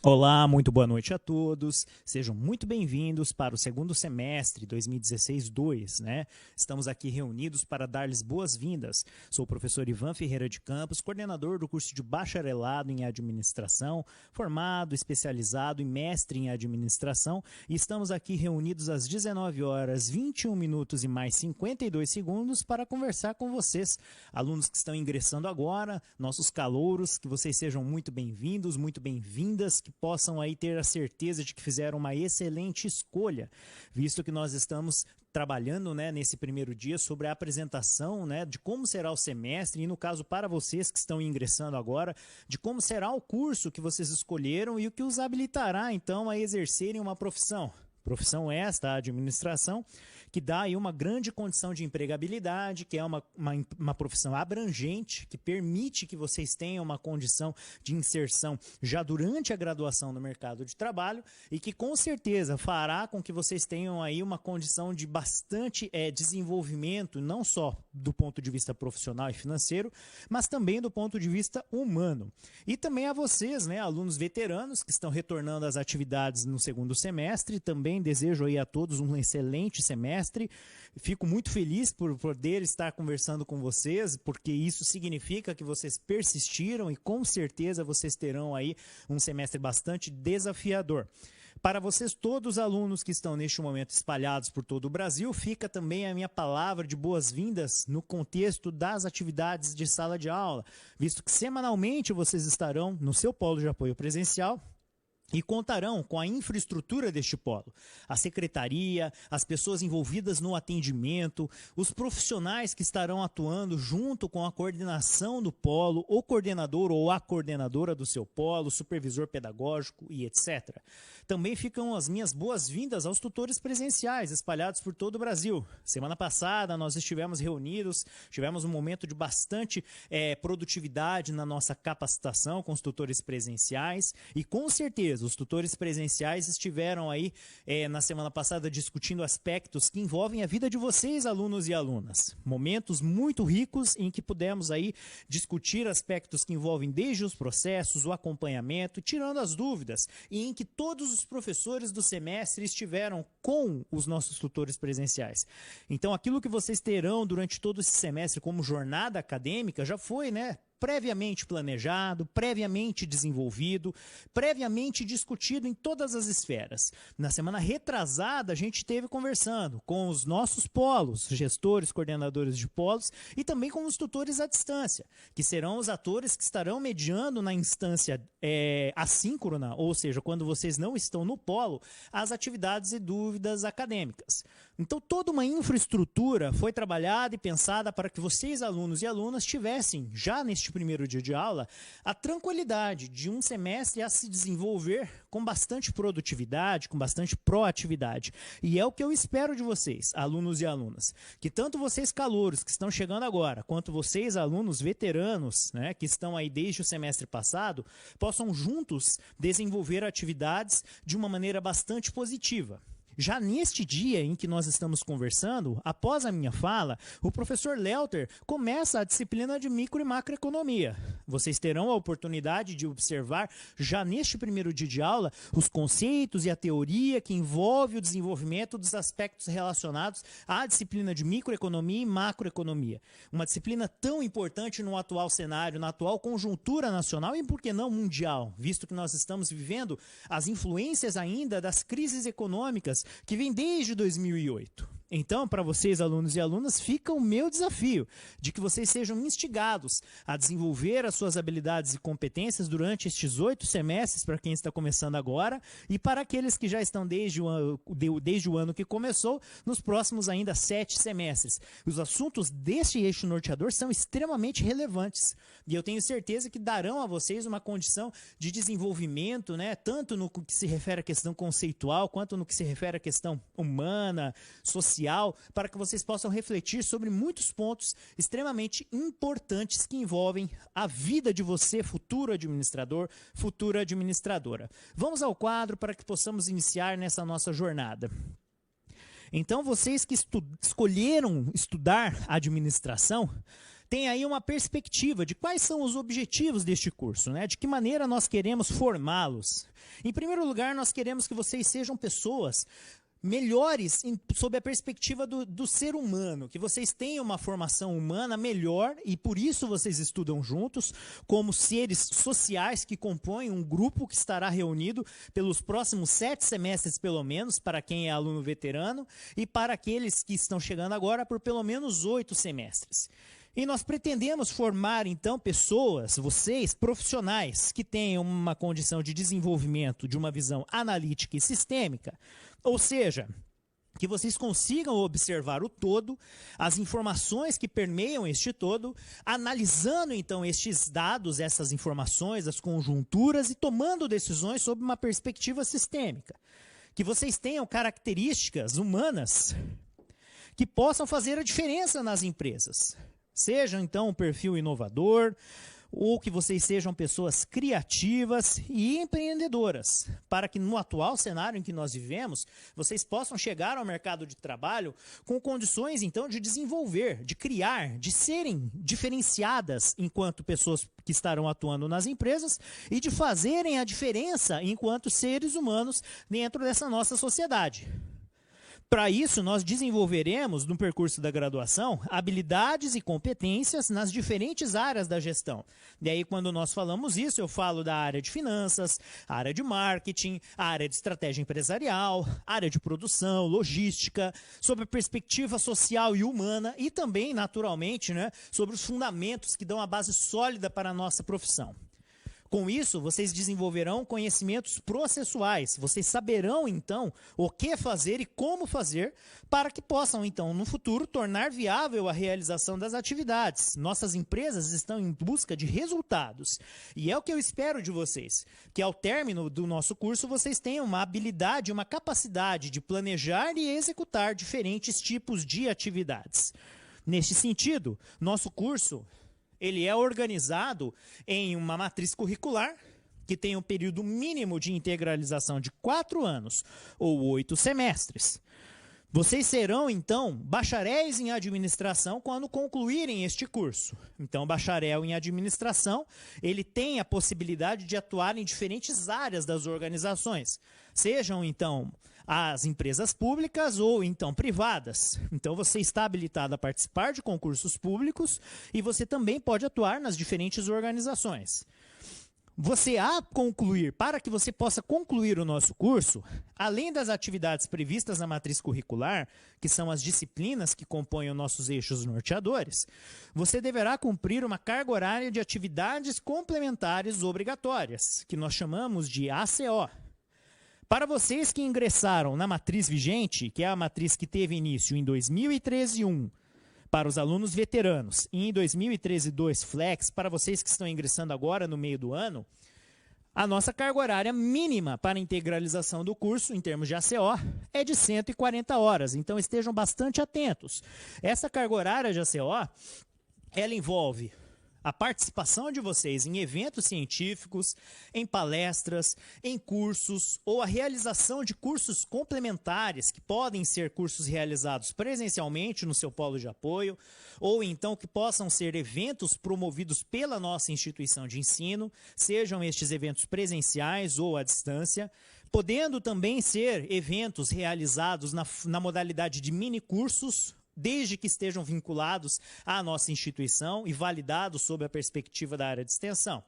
Olá, muito boa noite a todos. Sejam muito bem-vindos para o segundo semestre 2016-2, né? Estamos aqui reunidos para dar-lhes boas-vindas. Sou o professor Ivan Ferreira de Campos, coordenador do curso de bacharelado em administração, formado, especializado e mestre em administração, e estamos aqui reunidos às 19 horas 21 minutos e mais 52 segundos para conversar com vocês, alunos que estão ingressando agora, nossos calouros, que vocês sejam muito bem-vindos, muito bem-vindas, que possam aí ter a certeza de que fizeram uma excelente escolha, visto que nós estamos trabalhando, né, nesse primeiro dia sobre a apresentação, né, de como será o semestre e, no caso, para vocês que estão ingressando agora, de como será o curso que vocês escolheram e o que os habilitará, então, a exercerem uma profissão. Profissão esta, a administração, que dá aí uma grande condição de empregabilidade, que é uma profissão abrangente, que permite que vocês tenham uma condição de inserção já durante a graduação no mercado de trabalho e que com certeza fará com que vocês tenham aí uma condição de bastante desenvolvimento, não só do ponto de vista profissional e financeiro, mas também do ponto de vista humano. E também a vocês, né, alunos veteranos que estão retornando às atividades no segundo semestre, também desejo aí a todos um excelente semestre. Fico muito feliz por poder estar conversando com vocês, porque isso significa que vocês persistiram e com certeza vocês terão aí um semestre bastante desafiador. Para vocês, todos os alunos que estão neste momento espalhados por todo o Brasil, fica também a minha palavra de boas-vindas no contexto das atividades de sala de aula, visto que semanalmente vocês estarão no seu polo de apoio presencial e contarão com a infraestrutura deste polo, a secretaria, as pessoas envolvidas no atendimento, os profissionais que estarão atuando junto com a coordenação do polo, o coordenador ou a coordenadora do seu polo, supervisor pedagógico e etc. Também ficam as minhas boas-vindas aos tutores presenciais espalhados por todo o Brasil. Semana passada nós estivemos reunidos, tivemos um momento de bastante produtividade na nossa capacitação com os tutores presenciais e com certeza os tutores presenciais estiveram aí na semana passada discutindo aspectos que envolvem a vida de vocês, alunos e alunas. Momentos muito ricos em que pudemos aí discutir aspectos que envolvem desde os processos, o acompanhamento, tirando as dúvidas, e em que todos os professores do semestre estiveram com os nossos tutores presenciais. Então, aquilo que vocês terão durante todo esse semestre como jornada acadêmica já foi, né, previamente planejado, previamente desenvolvido, previamente discutido em todas as esferas. Na semana retrasada, a gente esteve conversando com os nossos polos, gestores, coordenadores de polos, e também com os tutores à distância, que serão os atores que estarão mediando na instância assíncrona, ou seja, quando vocês não estão no polo, as atividades e dúvidas acadêmicas. Então, toda uma infraestrutura foi trabalhada e pensada para que vocês, alunos e alunas, tivessem, já neste primeiro dia de aula, a tranquilidade de um semestre a se desenvolver com bastante produtividade, com bastante proatividade. E é o que eu espero de vocês, alunos e alunas, que tanto vocês calouros que estão chegando agora, quanto vocês, alunos veteranos, né, que estão aí desde o semestre passado, possam juntos desenvolver atividades de uma maneira bastante positiva. Já neste dia em que nós estamos conversando, após a minha fala, o professor Lelter começa a disciplina de micro e macroeconomia. Vocês terão a oportunidade de observar, já neste primeiro dia de aula, os conceitos e a teoria que envolve o desenvolvimento dos aspectos relacionados à disciplina de microeconomia e macroeconomia. Uma disciplina tão importante no atual cenário, na atual conjuntura nacional e, por que não, mundial, visto que nós estamos vivendo as influências ainda das crises econômicas que vem desde 2008. Então, para vocês, alunos e alunas, fica o meu desafio de que vocês sejam instigados a desenvolver as suas habilidades e competências durante estes 8 semestres, para quem está começando agora, e para aqueles que já estão desde o ano que começou, nos próximos ainda 7 semestres. Os assuntos deste eixo norteador são extremamente relevantes, e eu tenho certeza que darão a vocês uma condição de desenvolvimento, né, tanto no que se refere à questão conceitual, quanto no que se refere à questão humana, social, para que vocês possam refletir sobre muitos pontos extremamente importantes que envolvem a vida de você, futuro administrador, futura administradora. Vamos ao quadro para que possamos iniciar nessa nossa jornada. Então, vocês que escolheram estudar administração, tem aí uma perspectiva de quais são os objetivos deste curso, né? De que maneira nós queremos formá-los. Em primeiro lugar, nós queremos que vocês sejam pessoas melhores sob a perspectiva do ser humano, que vocês tenham uma formação humana melhor e por isso vocês estudam juntos, como seres sociais que compõem um grupo que estará reunido pelos próximos 7 semestres pelo menos, para quem é aluno veterano, e para aqueles que estão chegando agora por pelo menos 8 semestres. E nós pretendemos formar, então, pessoas, vocês, profissionais, que tenham uma condição de desenvolvimento de uma visão analítica e sistêmica, ou seja, que vocês consigam observar o todo, as informações que permeiam este todo, analisando, então, estes dados, essas informações, as conjunturas e tomando decisões sob uma perspectiva sistêmica. Que vocês tenham características humanas que possam fazer a diferença nas empresas. Seja, então, um perfil inovador, ou que vocês sejam pessoas criativas e empreendedoras, para que no atual cenário em que nós vivemos, vocês possam chegar ao mercado de trabalho com condições, então, de desenvolver, de criar, de serem diferenciadas enquanto pessoas que estarão atuando nas empresas e de fazerem a diferença enquanto seres humanos dentro dessa nossa sociedade. Para isso, nós desenvolveremos, no percurso da graduação, habilidades e competências nas diferentes áreas da gestão. E aí, quando nós falamos isso, eu falo da área de finanças, área de marketing, área de estratégia empresarial, área de produção, logística, sobre a perspectiva social e humana e também, naturalmente, né, sobre os fundamentos que dão a base sólida para a nossa profissão. Com isso, vocês desenvolverão conhecimentos processuais. Vocês saberão, então, o que fazer e como fazer para que possam, então, no futuro, tornar viável a realização das atividades. Nossas empresas estão em busca de resultados. E é o que eu espero de vocês, que ao término do nosso curso, vocês tenham uma habilidade, uma capacidade de planejar e executar diferentes tipos de atividades. Neste sentido, nosso curso ele é organizado em uma matriz curricular, que tem um período mínimo de integralização de 4 anos, ou 8 semestres. Vocês serão, então, bacharéis em administração quando concluírem este curso. Então, o bacharel em administração, ele tem a possibilidade de atuar em diferentes áreas das organizações. Sejam, então, as empresas públicas ou, então, privadas. Então, você está habilitado a participar de concursos públicos e você também pode atuar nas diferentes organizações. Você, a concluir, para que você possa concluir o nosso curso, além das atividades previstas na matriz curricular, que são as disciplinas que compõem os nossos eixos norteadores, você deverá cumprir uma carga horária de atividades complementares obrigatórias, que nós chamamos de ACO. Para vocês que ingressaram na matriz vigente, que é a matriz que teve início em 2013-1, para os alunos veteranos, e em 2013-2 Flex, para vocês que estão ingressando agora no meio do ano, a nossa carga horária mínima para a integralização do curso, em termos de ACO, é de 140 horas. Então, estejam bastante atentos. Essa carga horária de ACO, ela envolve a participação de vocês em eventos científicos, em palestras, em cursos ou a realização de cursos complementares, que podem ser cursos realizados presencialmente no seu polo de apoio, ou então que possam ser eventos promovidos pela nossa instituição de ensino, sejam estes eventos presenciais ou à distância, podendo também ser eventos realizados na modalidade de mini-cursos, desde que estejam vinculados à nossa instituição e validados sob a perspectiva da área de extensão.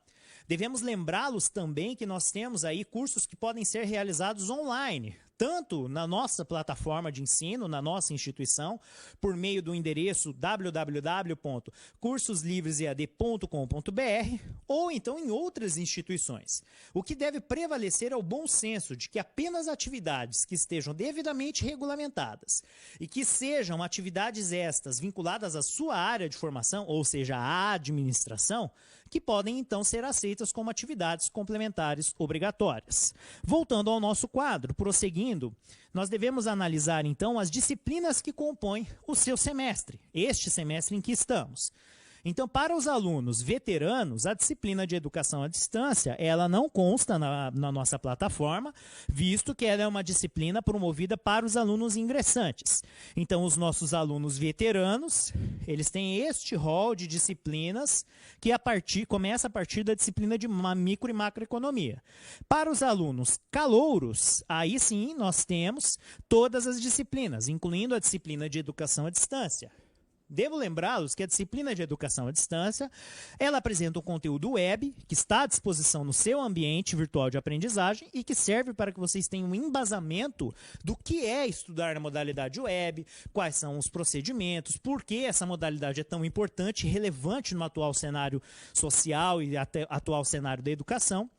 Devemos lembrá-los também que nós temos aí cursos que podem ser realizados online, tanto na nossa plataforma de ensino, na nossa instituição, por meio do endereço www.cursoslivresead.com.br ou então em outras instituições. O que deve prevalecer é o bom senso de que apenas atividades que estejam devidamente regulamentadas e que sejam atividades estas vinculadas à sua área de formação, ou seja, à administração, que podem então ser aceitas como atividades complementares obrigatórias. Voltando ao nosso quadro, prosseguindo, nós devemos analisar então as disciplinas que compõem o seu semestre, este semestre em que estamos. Então, para os alunos veteranos, a disciplina de educação à distância, ela não consta na nossa plataforma, visto que ela é uma disciplina promovida para os alunos ingressantes. Então, os nossos alunos veteranos, eles têm este rol de disciplinas que começa a partir da disciplina de micro e macroeconomia. Para os alunos calouros, aí sim nós temos todas as disciplinas, incluindo a disciplina de educação à distância. Devo lembrá-los que a disciplina de educação à distância, ela apresenta um conteúdo web que está à disposição no seu ambiente virtual de aprendizagem e que serve para que vocês tenham um embasamento do que é estudar na modalidade web, quais são os procedimentos, por que essa modalidade é tão importante e relevante no atual cenário social e até atual cenário da educação.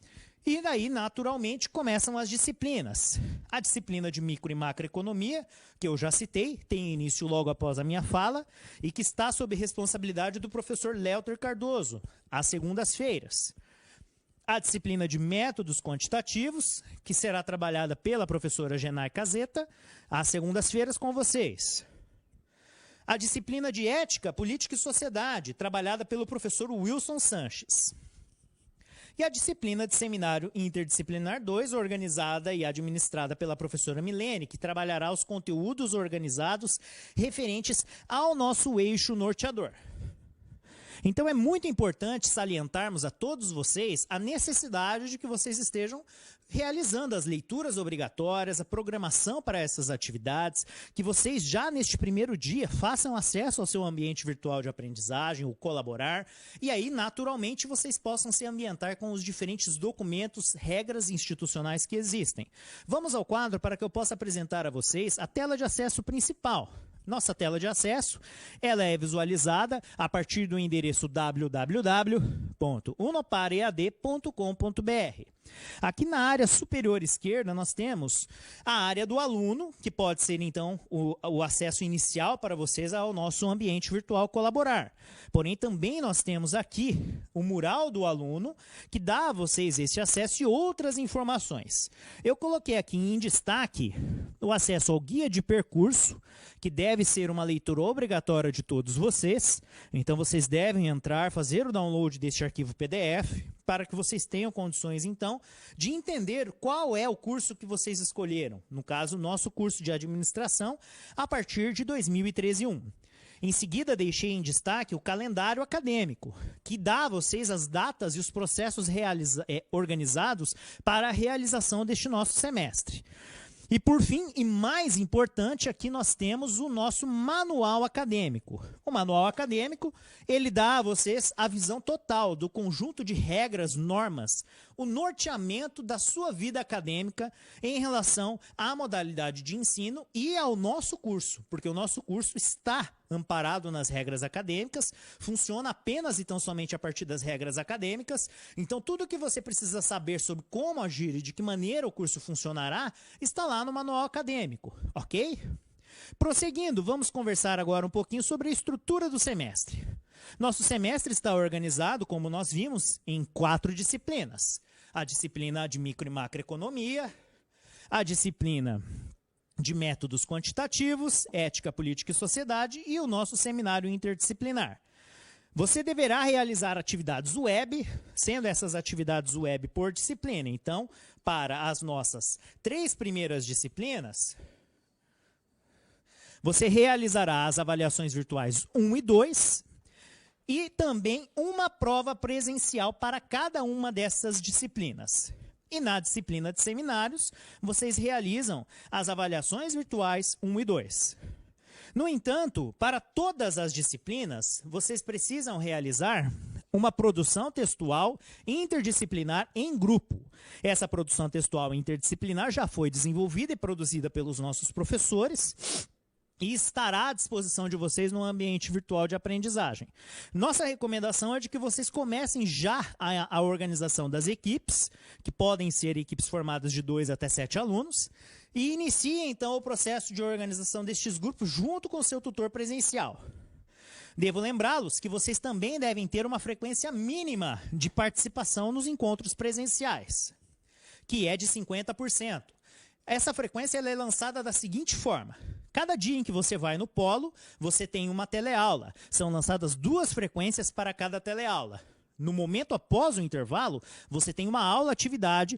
E daí, naturalmente, começam as disciplinas. A disciplina de micro e macroeconomia, que eu já citei, tem início logo após a minha fala, e que está sob responsabilidade do professor Léuter Cardoso, às segundas-feiras. A disciplina de métodos quantitativos, que será trabalhada pela professora Genai Caseta, às segundas-feiras com vocês. A disciplina de ética, política e sociedade, trabalhada pelo professor Wilson Sanches. E a disciplina de Seminário Interdisciplinar 2, organizada e administrada pela professora Milene, que trabalhará os conteúdos organizados referentes ao nosso eixo norteador. Então é muito importante salientarmos a todos vocês a necessidade de que vocês estejam realizando as leituras obrigatórias, a programação para essas atividades, que vocês já neste primeiro dia façam acesso ao seu ambiente virtual de aprendizagem, o Colaborar, e aí naturalmente vocês possam se ambientar com os diferentes documentos, regras institucionais que existem. Vamos ao quadro para que eu possa apresentar a vocês a tela de acesso principal. Nossa tela de acesso, ela é visualizada a partir do endereço www.unoparead.com.br. Aqui na área superior esquerda nós temos a área do aluno, que pode ser então o acesso inicial para vocês ao nosso ambiente virtual Colaborar. Porém também nós temos aqui o mural do aluno, que dá a vocês esse acesso e outras informações. Eu coloquei aqui em destaque o acesso ao guia de percurso, que deve ser uma leitura obrigatória de todos vocês. Então vocês devem entrar, fazer o download deste arquivo PDF, para que vocês tenham condições, então, de entender qual é o curso que vocês escolheram. No caso, o nosso curso de administração, a partir de 2013-1. Em seguida, deixei em destaque o calendário acadêmico, que dá a vocês as datas e os processos organizados para a realização deste nosso semestre. E por fim, e mais importante, aqui nós temos o nosso manual acadêmico. O manual acadêmico, ele dá a vocês a visão total do conjunto de regras, normas, o norteamento da sua vida acadêmica em relação à modalidade de ensino e ao nosso curso, porque o nosso curso está amparado nas regras acadêmicas, funciona apenas e tão somente a partir das regras acadêmicas. Então, tudo o que você precisa saber sobre como agir e de que maneira o curso funcionará está lá no manual acadêmico, ok? Prosseguindo, vamos conversar agora um pouquinho sobre a estrutura do semestre. Nosso semestre está organizado, como nós vimos, em 4 disciplinas. A disciplina de micro e macroeconomia, a disciplina de métodos quantitativos, ética, política e sociedade e o nosso seminário interdisciplinar. Você deverá realizar atividades web, sendo essas atividades web por disciplina. Então, para as nossas 3 primeiras disciplinas, você realizará as avaliações virtuais 1 e 2 e também uma prova presencial para cada uma dessas disciplinas. E na disciplina de seminários, vocês realizam as avaliações virtuais 1 e 2. No entanto, para todas as disciplinas, vocês precisam realizar uma produção textual interdisciplinar em grupo. Essa produção textual interdisciplinar já foi desenvolvida e produzida pelos nossos professores e estará à disposição de vocês no ambiente virtual de aprendizagem. Nossa recomendação é de que vocês comecem já a organização das equipes, que podem ser equipes formadas de 2 até 7 alunos, e iniciem, então, o processo de organização destes grupos junto com o seu tutor presencial. Devo lembrá-los que vocês também devem ter uma frequência mínima de participação nos encontros presenciais, que é de 50%. Essa frequência ela é lançada da seguinte forma: Cada dia em que você vai no polo, você tem uma teleaula. São lançadas 2 frequências para cada teleaula. No momento após o intervalo, você tem uma aula-atividade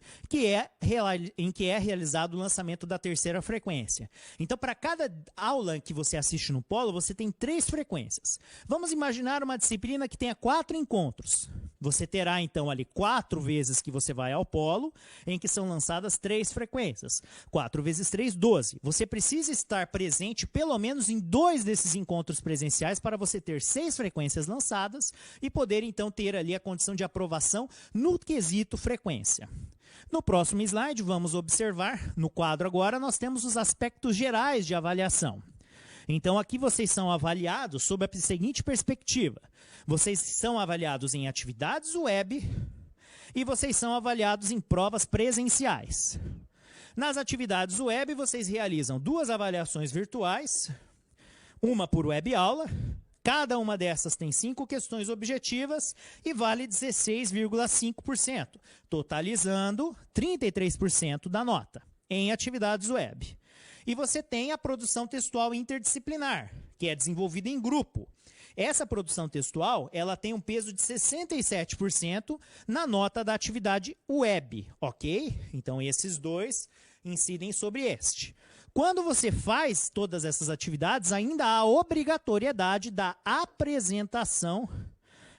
em que é realizado o lançamento da 3ª frequência. Então, para cada aula que você assiste no polo, você tem 3 frequências. Vamos imaginar uma disciplina que tenha 4 encontros. Você terá, então, ali 4 vezes que você vai ao polo, em que são lançadas 3 frequências. 4 vezes 3, 12. Você precisa estar presente pelo menos em 2 desses encontros presenciais para você ter 6 frequências lançadas e poder, então, ter ali a condição de aprovação no quesito frequência. No próximo slide, vamos observar, no quadro agora, nós temos os aspectos gerais de avaliação. Então, aqui vocês são avaliados sob a seguinte perspectiva. Vocês são avaliados em atividades web e vocês são avaliados em provas presenciais. Nas atividades web, vocês realizam 2 avaliações virtuais, uma por web aula. Cada uma dessas tem 5 questões objetivas e vale 16,5%, totalizando 33% da nota em atividades web. E você tem a produção textual interdisciplinar, que é desenvolvida em grupo. Essa produção textual, ela tem um peso de 67% na nota da atividade web, ok? Então, esses 2 incidem sobre este. Quando você faz todas essas atividades, ainda há a obrigatoriedade da apresentação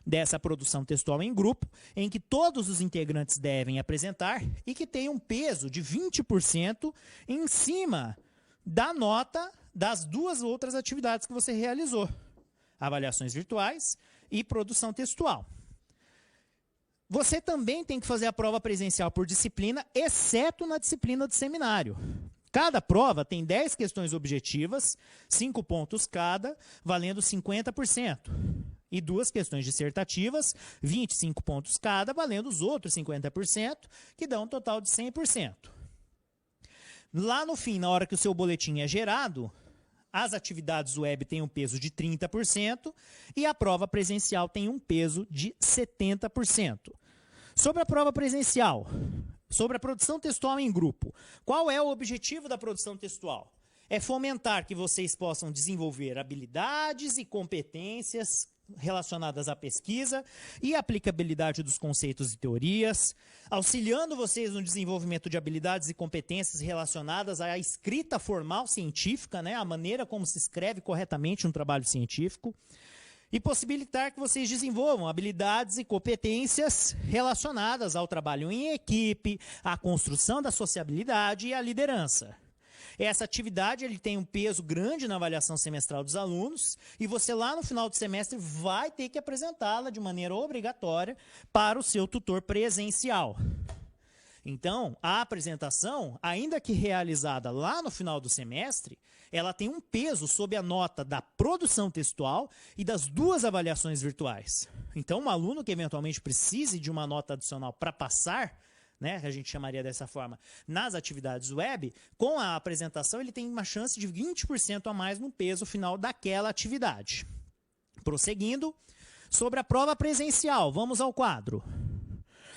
dessa produção textual em grupo, em que todos os integrantes devem apresentar e que tem um peso de 20% em cima da nota das 2 outras atividades que você realizou. Avaliações virtuais e produção textual. Você também tem que fazer a prova presencial por disciplina, exceto na disciplina de seminário. Cada prova tem 10 questões objetivas, 5 pontos cada, valendo 50%. E 2 questões dissertativas, 25 pontos cada, valendo os outros 50%, que dão um total de 100%. Lá no fim, na hora que o seu boletim é gerado, as atividades web têm um peso de 30% e a prova presencial tem um peso de 70%. Sobre a prova presencial, sobre a produção textual em grupo, qual é o objetivo da produção textual? É fomentar que vocês possam desenvolver habilidades e competências relacionadas à pesquisa e aplicabilidade dos conceitos e teorias, auxiliando vocês no desenvolvimento de habilidades e competências relacionadas à escrita formal científica, né, a maneira como se escreve corretamente um trabalho científico, e possibilitar que vocês desenvolvam habilidades e competências relacionadas ao trabalho em equipe, à construção da sociabilidade e à liderança. Essa atividade ele tem um peso grande na avaliação semestral dos alunos e você lá no final do semestre vai ter que apresentá-la de maneira obrigatória para o seu tutor presencial. Então, a apresentação, ainda que realizada lá no final do semestre, ela tem um peso sob a nota da produção textual e das 2 avaliações virtuais. Então, um aluno que eventualmente precise de uma nota adicional para passar, né, que a gente chamaria dessa forma, nas atividades web, com a apresentação ele tem uma chance de 20% a mais no peso final daquela atividade. Prosseguindo, sobre a prova presencial, vamos ao quadro.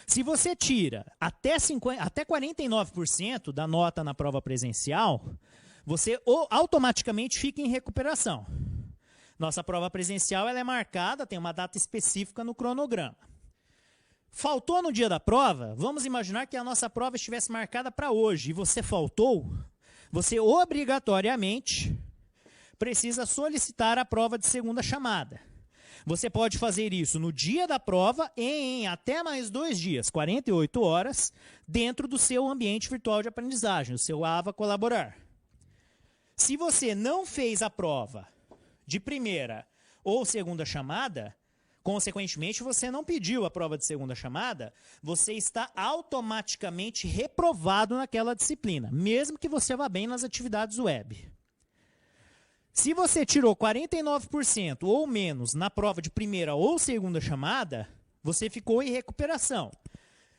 Se você tira até 49% da nota na prova presencial, você automaticamente fica em recuperação. Nossa prova presencial ela é marcada, tem uma data específica no cronograma. Faltou no dia da prova, vamos imaginar que a nossa prova estivesse marcada para hoje e você faltou, você obrigatoriamente precisa solicitar a prova de segunda chamada. Você pode fazer isso no dia da prova e em até mais 2 dias, 48 horas, dentro do seu ambiente virtual de aprendizagem, o seu AVA Colaborar. Se você não fez a prova de primeira ou segunda chamada, consequentemente, você não pediu a prova de segunda chamada, você está automaticamente reprovado naquela disciplina, mesmo que você vá bem nas atividades web. Se você tirou 49% ou menos na prova de primeira ou segunda chamada, você ficou em recuperação.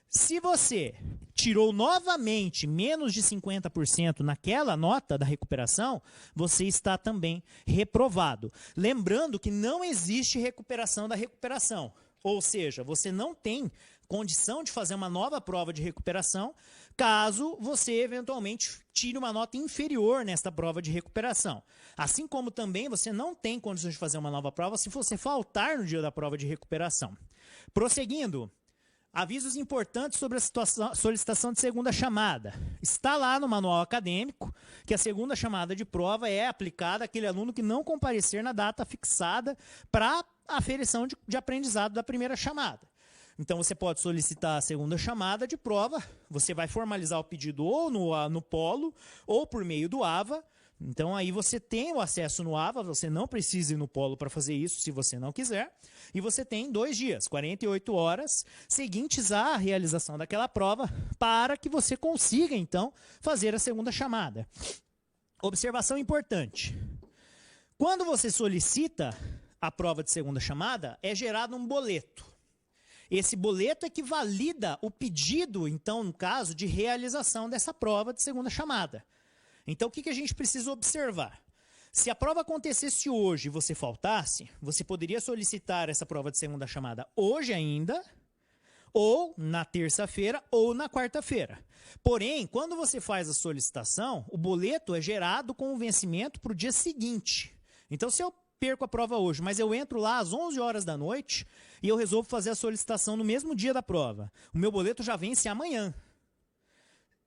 Se você tirou novamente menos de 50% naquela nota da recuperação, você está também reprovado. Lembrando que não existe recuperação da recuperação. Ou seja, você não tem condição de fazer uma nova prova de recuperação, caso você eventualmente tire uma nota inferior nesta prova de recuperação. Assim como também você não tem condições de fazer uma nova prova se você faltar no dia da prova de recuperação. Prosseguindo, avisos importantes sobre a solicitação de segunda chamada. Está lá no manual acadêmico que a segunda chamada de prova é aplicada àquele aluno que não comparecer na data fixada para a aferição de aprendizado da primeira chamada. Então, você pode solicitar a segunda chamada de prova, você vai formalizar o pedido ou no Polo ou por meio do AVA. Então, aí você tem o acesso no AVA, você não precisa ir no Polo para fazer isso, se você não quiser. E você tem 2 dias, 48 horas, seguintes à realização daquela prova, para que você consiga, então, fazer a segunda chamada. Observação importante. Quando você solicita a prova de segunda chamada, é gerado um boleto. Esse boleto é que valida o pedido, então, no caso, de realização dessa prova de segunda chamada. Então, o que a gente precisa observar? Se a prova acontecesse hoje e você faltasse, você poderia solicitar essa prova de segunda chamada hoje ainda, ou na terça-feira, ou na quarta-feira. Porém, quando você faz a solicitação, o boleto é gerado com o vencimento para o dia seguinte. Então, se eu perco a prova hoje, mas eu entro lá às 11 horas da noite e eu resolvo fazer a solicitação no mesmo dia da prova, o meu boleto já vence amanhã.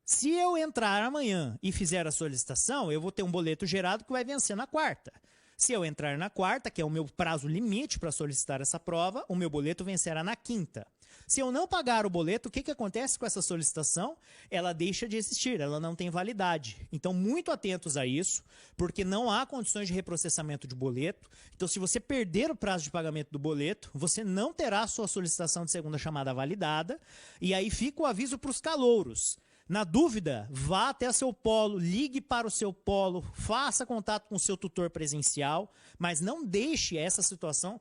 Se eu entrar amanhã e fizer a solicitação, eu vou ter um boleto gerado que vai vencer na quarta. Se eu entrar na quarta, que é o meu prazo limite para solicitar essa prova, o meu boleto vencerá na quinta. Se eu não pagar o boleto, o que acontece com essa solicitação? Ela deixa de existir, ela não tem validade. Então, muito atentos a isso, porque não há condições de reprocessamento de boleto. Então, se você perder o prazo de pagamento do boleto, você não terá a sua solicitação de segunda chamada validada. E aí fica o aviso para os calouros. Na dúvida, vá até o seu polo, ligue para o seu polo, faça contato com o seu tutor presencial, mas não deixe essa situação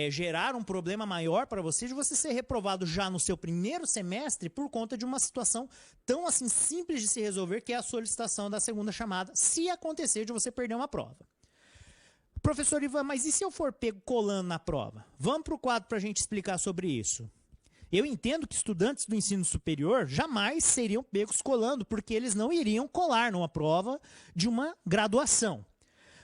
gerar um problema maior para você de você ser reprovado já no seu primeiro semestre por conta de uma situação tão assim simples de se resolver, que é a solicitação da segunda chamada, se acontecer de você perder uma prova. Professor Ivan, mas e se eu for pego colando na prova? Vamos para o quadro para a gente explicar sobre isso. Eu entendo que estudantes do ensino superior jamais seriam pegos colando, porque eles não iriam colar numa prova de uma graduação.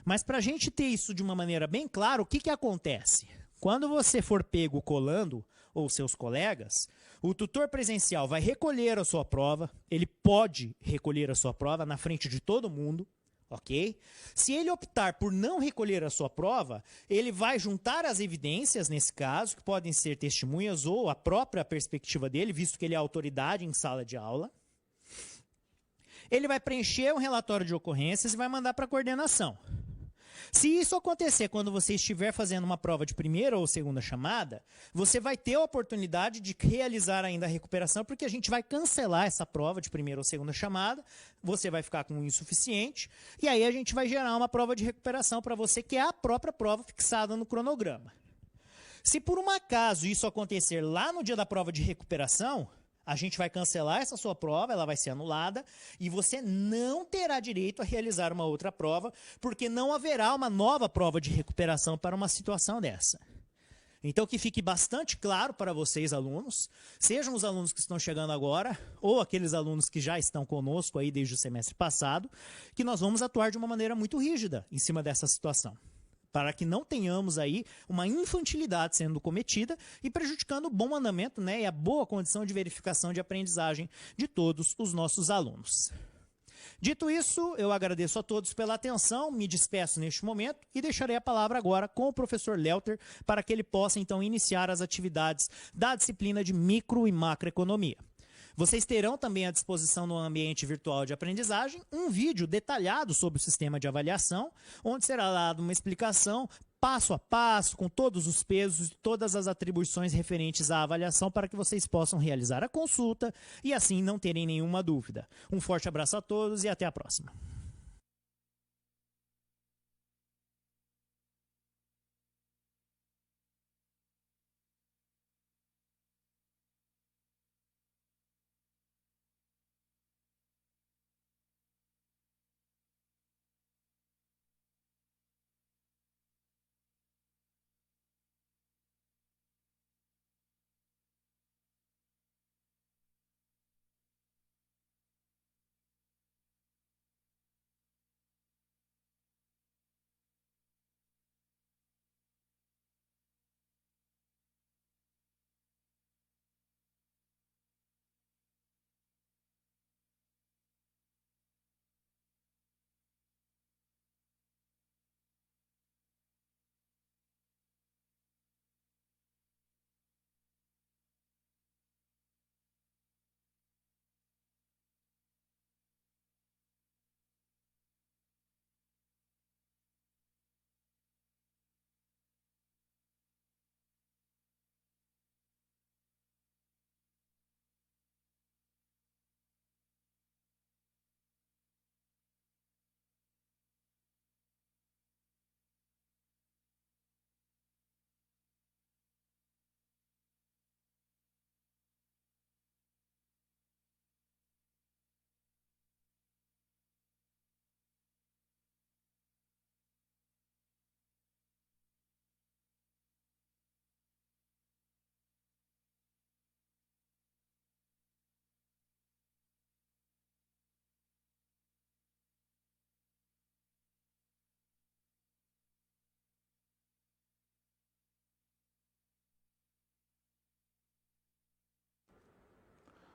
Mas para a gente ter isso de uma maneira bem clara, o que acontece? Quando você for pego colando, ou seus colegas, o tutor presencial vai recolher a sua prova, ele pode recolher a sua prova na frente de todo mundo, ok? Se ele optar por não recolher a sua prova, ele vai juntar as evidências, nesse caso, que podem ser testemunhas ou a própria perspectiva dele, visto que ele é autoridade em sala de aula. Ele vai preencher um relatório de ocorrências e vai mandar para a coordenação. Se isso acontecer quando você estiver fazendo uma prova de primeira ou segunda chamada, você vai ter a oportunidade de realizar ainda a recuperação, porque a gente vai cancelar essa prova de primeira ou segunda chamada, você vai ficar com o insuficiente, e aí a gente vai gerar uma prova de recuperação para você, que é a própria prova fixada no cronograma. Se por um acaso isso acontecer lá no dia da prova de recuperação, a gente vai cancelar essa sua prova, ela vai ser anulada, e você não terá direito a realizar uma outra prova, porque não haverá uma nova prova de recuperação para uma situação dessa. Então, que fique bastante claro para vocês, alunos, sejam os alunos que estão chegando agora, ou aqueles alunos que já estão conosco aí desde o semestre passado, que nós vamos atuar de uma maneira muito rígida em cima dessa situação, para que não tenhamos aí uma infantilidade sendo cometida e prejudicando o bom andamento, né, e a boa condição de verificação de aprendizagem de todos os nossos alunos. Dito isso, eu agradeço a todos pela atenção, me despeço neste momento e deixarei a palavra agora com o professor Lelter para que ele possa então iniciar as atividades da disciplina de micro e macroeconomia. Vocês terão também à disposição no ambiente virtual de aprendizagem um vídeo detalhado sobre o sistema de avaliação, onde será dada uma explicação passo a passo, com todos os pesos e todas as atribuições referentes à avaliação para que vocês possam realizar a consulta e assim não terem nenhuma dúvida. Um forte abraço a todos e até a próxima.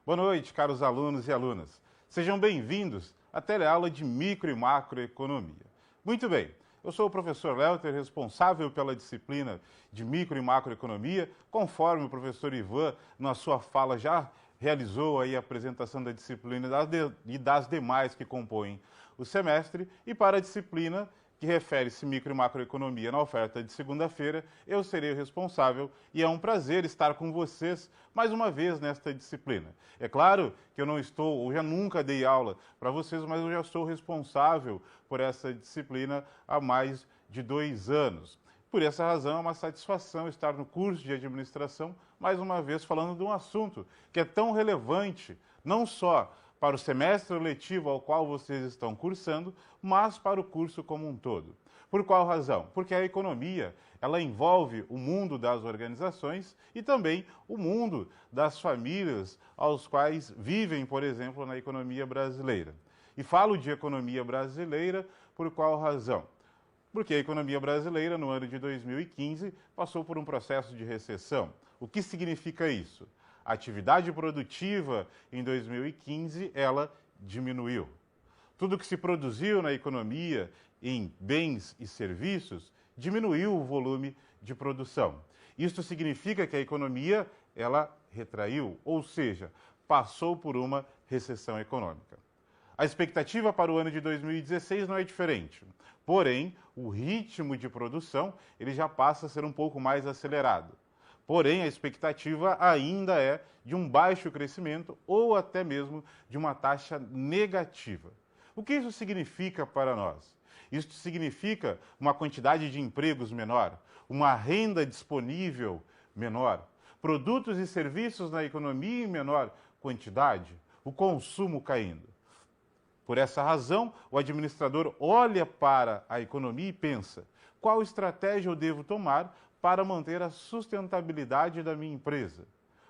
Boa noite, caros alunos e alunas. Sejam bem-vindos à teleaula de Micro e Macroeconomia. Muito bem, eu sou o professor Lelter, responsável pela disciplina de Micro e Macroeconomia, conforme o professor Ivan, na sua fala, já realizou aí a apresentação da disciplina e das demais que compõem o semestre, e para a disciplina que refere-se micro e macroeconomia na oferta de segunda-feira, eu serei o responsável e é um prazer estar com vocês mais uma vez nesta disciplina. É claro que eu não estou, ou já nunca dei aula para vocês, mas eu já sou responsável por essa disciplina há mais de 2 anos. Por essa razão, é uma satisfação estar no curso de administração, mais uma vez falando de um assunto que é tão relevante, não só para o semestre letivo ao qual vocês estão cursando, mas para o curso como um todo. Por qual razão? Porque a economia, ela envolve o mundo das organizações e também o mundo das famílias aos quais vivem, por exemplo, na economia brasileira. E falo de economia brasileira por qual razão? Porque a economia brasileira, no ano de 2015, passou por um processo de recessão. O que significa isso? A atividade produtiva em 2015, ela diminuiu. Tudo que se produziu na economia em bens e serviços diminuiu o volume de produção. Isso significa que a economia, ela retraiu, ou seja, passou por uma recessão econômica. A expectativa para o ano de 2016 não é diferente. Porém, o ritmo de produção ele já passa a ser um pouco mais acelerado. Porém, a expectativa ainda é de um baixo crescimento ou até mesmo de uma taxa negativa. O que isso significa para nós? Isso significa uma quantidade de empregos menor, uma renda disponível menor, produtos e serviços na economia em menor quantidade, o consumo caindo. Por essa razão, o administrador olha para a economia e pensa: qual estratégia eu devo tomar para manter a sustentabilidade da minha empresa?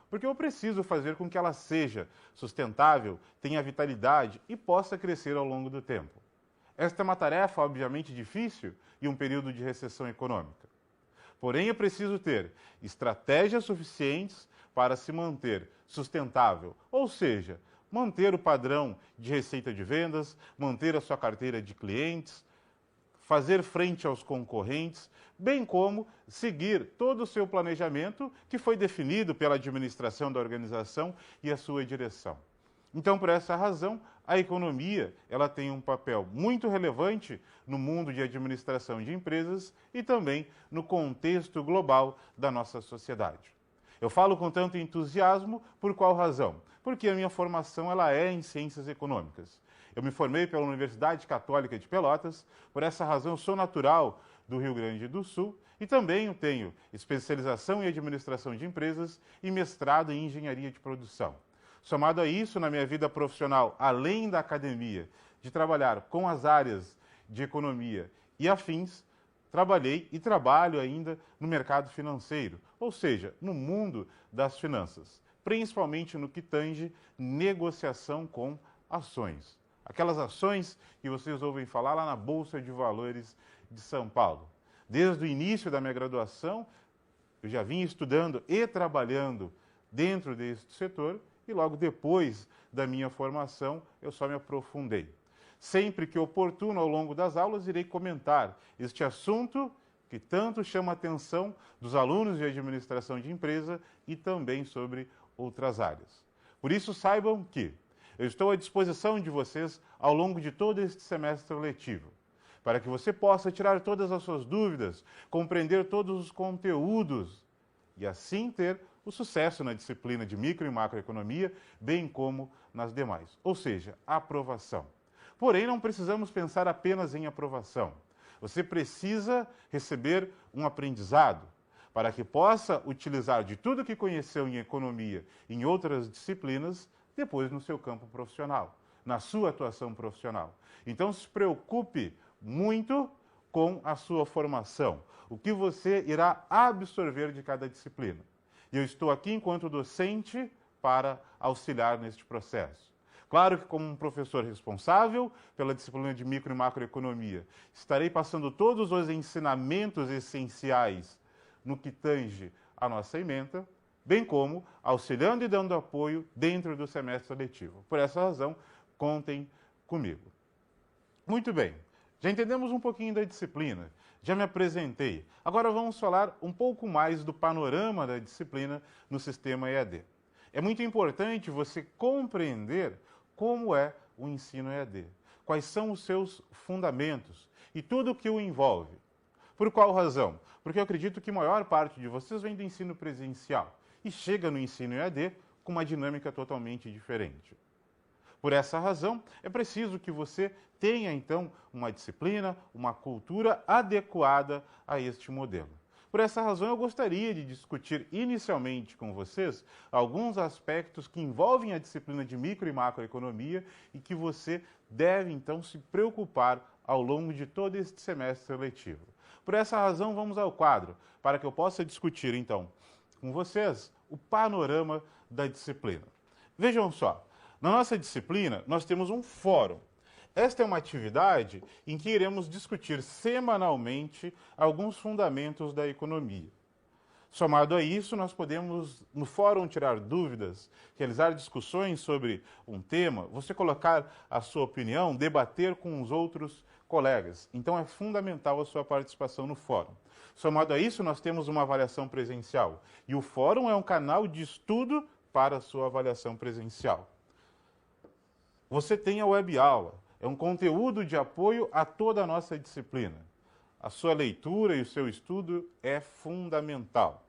Porque eu preciso fazer com que ela seja sustentável, tenha vitalidade e possa crescer ao longo do tempo. Esta é uma tarefa, obviamente, difícil em um período de recessão econômica. Porém, é preciso ter estratégias suficientes para se manter sustentável, ou seja, manter o padrão de receita de vendas, manter a sua carteira de clientes, fazer frente aos concorrentes, bem como seguir todo o seu planejamento que foi definido pela administração da organização e a sua direção. Então, por essa razão, a economia ela tem um papel muito relevante no mundo de administração de empresas e também no contexto global da nossa sociedade. Eu falo com tanto entusiasmo por qual razão? Porque a minha formação ela é em ciências econômicas. Eu me formei pela Universidade Católica de Pelotas, por essa razão sou natural do Rio Grande do Sul e também tenho especialização em administração de empresas e mestrado em engenharia de produção. Somado a isso, na minha vida profissional, além da academia, de trabalhar com as áreas de economia e afins, trabalhei e trabalho ainda no mercado financeiro, ou seja, no mundo das finanças, principalmente no que tange negociação com ações. Aquelas ações que vocês ouvem falar lá na Bolsa de Valores de São Paulo. Desde o início da minha graduação, eu já vinha estudando e trabalhando dentro deste setor e logo depois da minha formação eu só me aprofundei. Sempre que oportuno ao longo das aulas irei comentar este assunto que tanto chama a atenção dos alunos de administração de empresa e também sobre outras áreas. Por isso saibam que eu estou à disposição de vocês ao longo de todo este semestre letivo, para que você possa tirar todas as suas dúvidas, compreender todos os conteúdos e assim ter o sucesso na disciplina de micro e macroeconomia, bem como nas demais, ou seja, a aprovação. Porém, não precisamos pensar apenas em aprovação. Você precisa receber um aprendizado para que possa utilizar de tudo que conheceu em economia e em outras disciplinas depois no seu campo profissional, na sua atuação profissional. Então, se preocupe muito com a sua formação, o que você irá absorver de cada disciplina. E eu estou aqui enquanto docente para auxiliar neste processo. Claro que como um professor responsável pela disciplina de micro e macroeconomia, estarei passando todos os ensinamentos essenciais no que tange a nossa ementa, bem como auxiliando e dando apoio dentro do semestre letivo. Por essa razão, contem comigo. Muito bem, já entendemos um pouquinho da disciplina, já me apresentei. Agora vamos falar um pouco mais do panorama da disciplina no sistema EAD. É muito importante você compreender como é o ensino EAD, quais são os seus fundamentos e tudo o que o envolve. Por qual razão? Porque eu acredito que a maior parte de vocês vem do ensino presencial e chega no ensino EAD com uma dinâmica totalmente diferente. Por essa razão, é preciso que você tenha, então, uma disciplina, uma cultura adequada a este modelo. Por essa razão, eu gostaria de discutir inicialmente com vocês alguns aspectos que envolvem a disciplina de micro e macroeconomia e que você deve, então, se preocupar ao longo de todo este semestre letivo. Por essa razão, vamos ao quadro, para que eu possa discutir, então, com vocês o panorama da disciplina. Vejam só, na nossa disciplina, nós temos um fórum. Esta é uma atividade em que iremos discutir semanalmente alguns fundamentos da economia. Somado a isso, nós podemos, no fórum, tirar dúvidas, realizar discussões sobre um tema, você colocar a sua opinião, debater com os outros colegas. Então, é fundamental a sua participação no fórum. Somado a isso, nós temos uma avaliação presencial. E o fórum é um canal de estudo para a sua avaliação presencial. Você tem a web aula. É um conteúdo de apoio a toda a nossa disciplina. A sua leitura e o seu estudo é fundamental.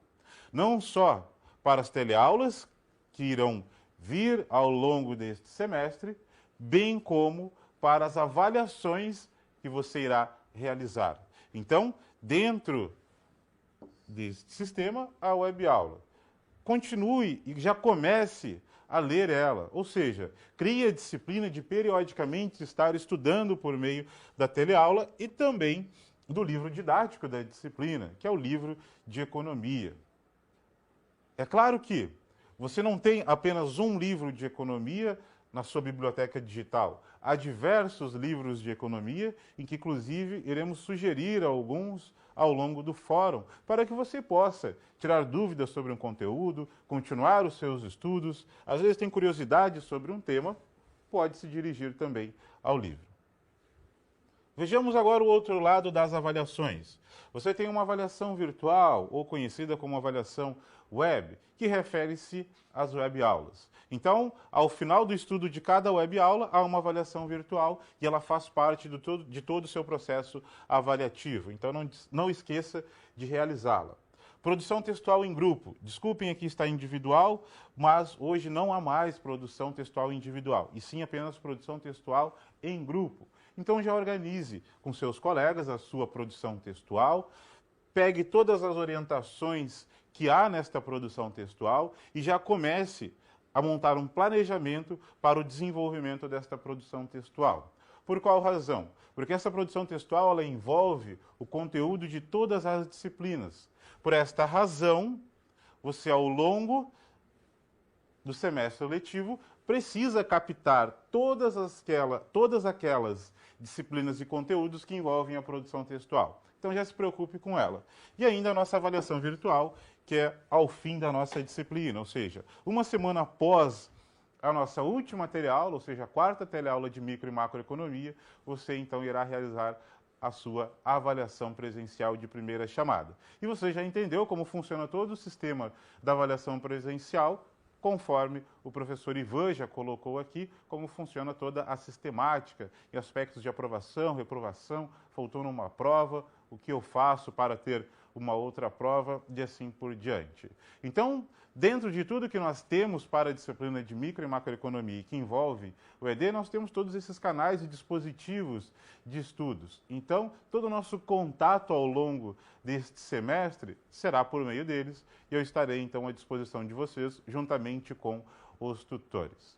Não só para as teleaulas que irão vir ao longo deste semestre, bem como para as avaliações que você irá realizar. Então, dentro deste sistema, a web aula. Continue e já comece a ler ela, ou seja, crie a disciplina de periodicamente estar estudando por meio da teleaula e também do livro didático da disciplina, que é o livro de economia. É claro que você não tem apenas um livro de economia na sua biblioteca digital. Há diversos livros de economia, em que inclusive iremos sugerir alguns ao longo do fórum, para que você possa tirar dúvidas sobre um conteúdo, continuar os seus estudos. Às vezes tem curiosidade sobre um tema, pode se dirigir também ao livro. Vejamos agora o outro lado das avaliações. Você tem uma avaliação virtual, ou conhecida como avaliação web, que refere-se às web aulas. Então, ao final do estudo de cada web aula, há uma avaliação virtual e ela faz parte de todo o seu processo avaliativo. Então, não esqueça de realizá-la. Produção textual em grupo. Desculpem, aqui está individual, mas hoje não há mais produção textual individual, e sim apenas produção textual em grupo. Então, já organize com seus colegas a sua produção textual, pegue todas as orientações que há nesta produção textual e já comece a montar um planejamento para o desenvolvimento desta produção textual. Por qual razão? Porque essa produção textual ela envolve o conteúdo de todas as disciplinas. Por esta razão, você, ao longo do semestre letivo, precisa captar todas aquelas disciplinas e conteúdos que envolvem a produção textual. Então já se preocupe com ela. E ainda a nossa avaliação virtual, que é ao fim da nossa disciplina, ou seja, uma semana após a nossa última teleaula, ou seja, a quarta teleaula de micro e macroeconomia, você então irá realizar a sua avaliação presencial de primeira chamada. E você já entendeu como funciona todo o sistema da avaliação presencial, conforme o professor Ivan já colocou aqui, como funciona toda a sistemática e aspectos de aprovação, reprovação, faltou numa prova, o que eu faço para ter uma outra prova e assim por diante. Então, dentro de tudo que nós temos para a disciplina de micro e macroeconomia que envolve o ED, nós temos todos esses canais e dispositivos de estudos. Então, todo o nosso contato ao longo deste semestre será por meio deles e eu estarei então à disposição de vocês juntamente com os tutores.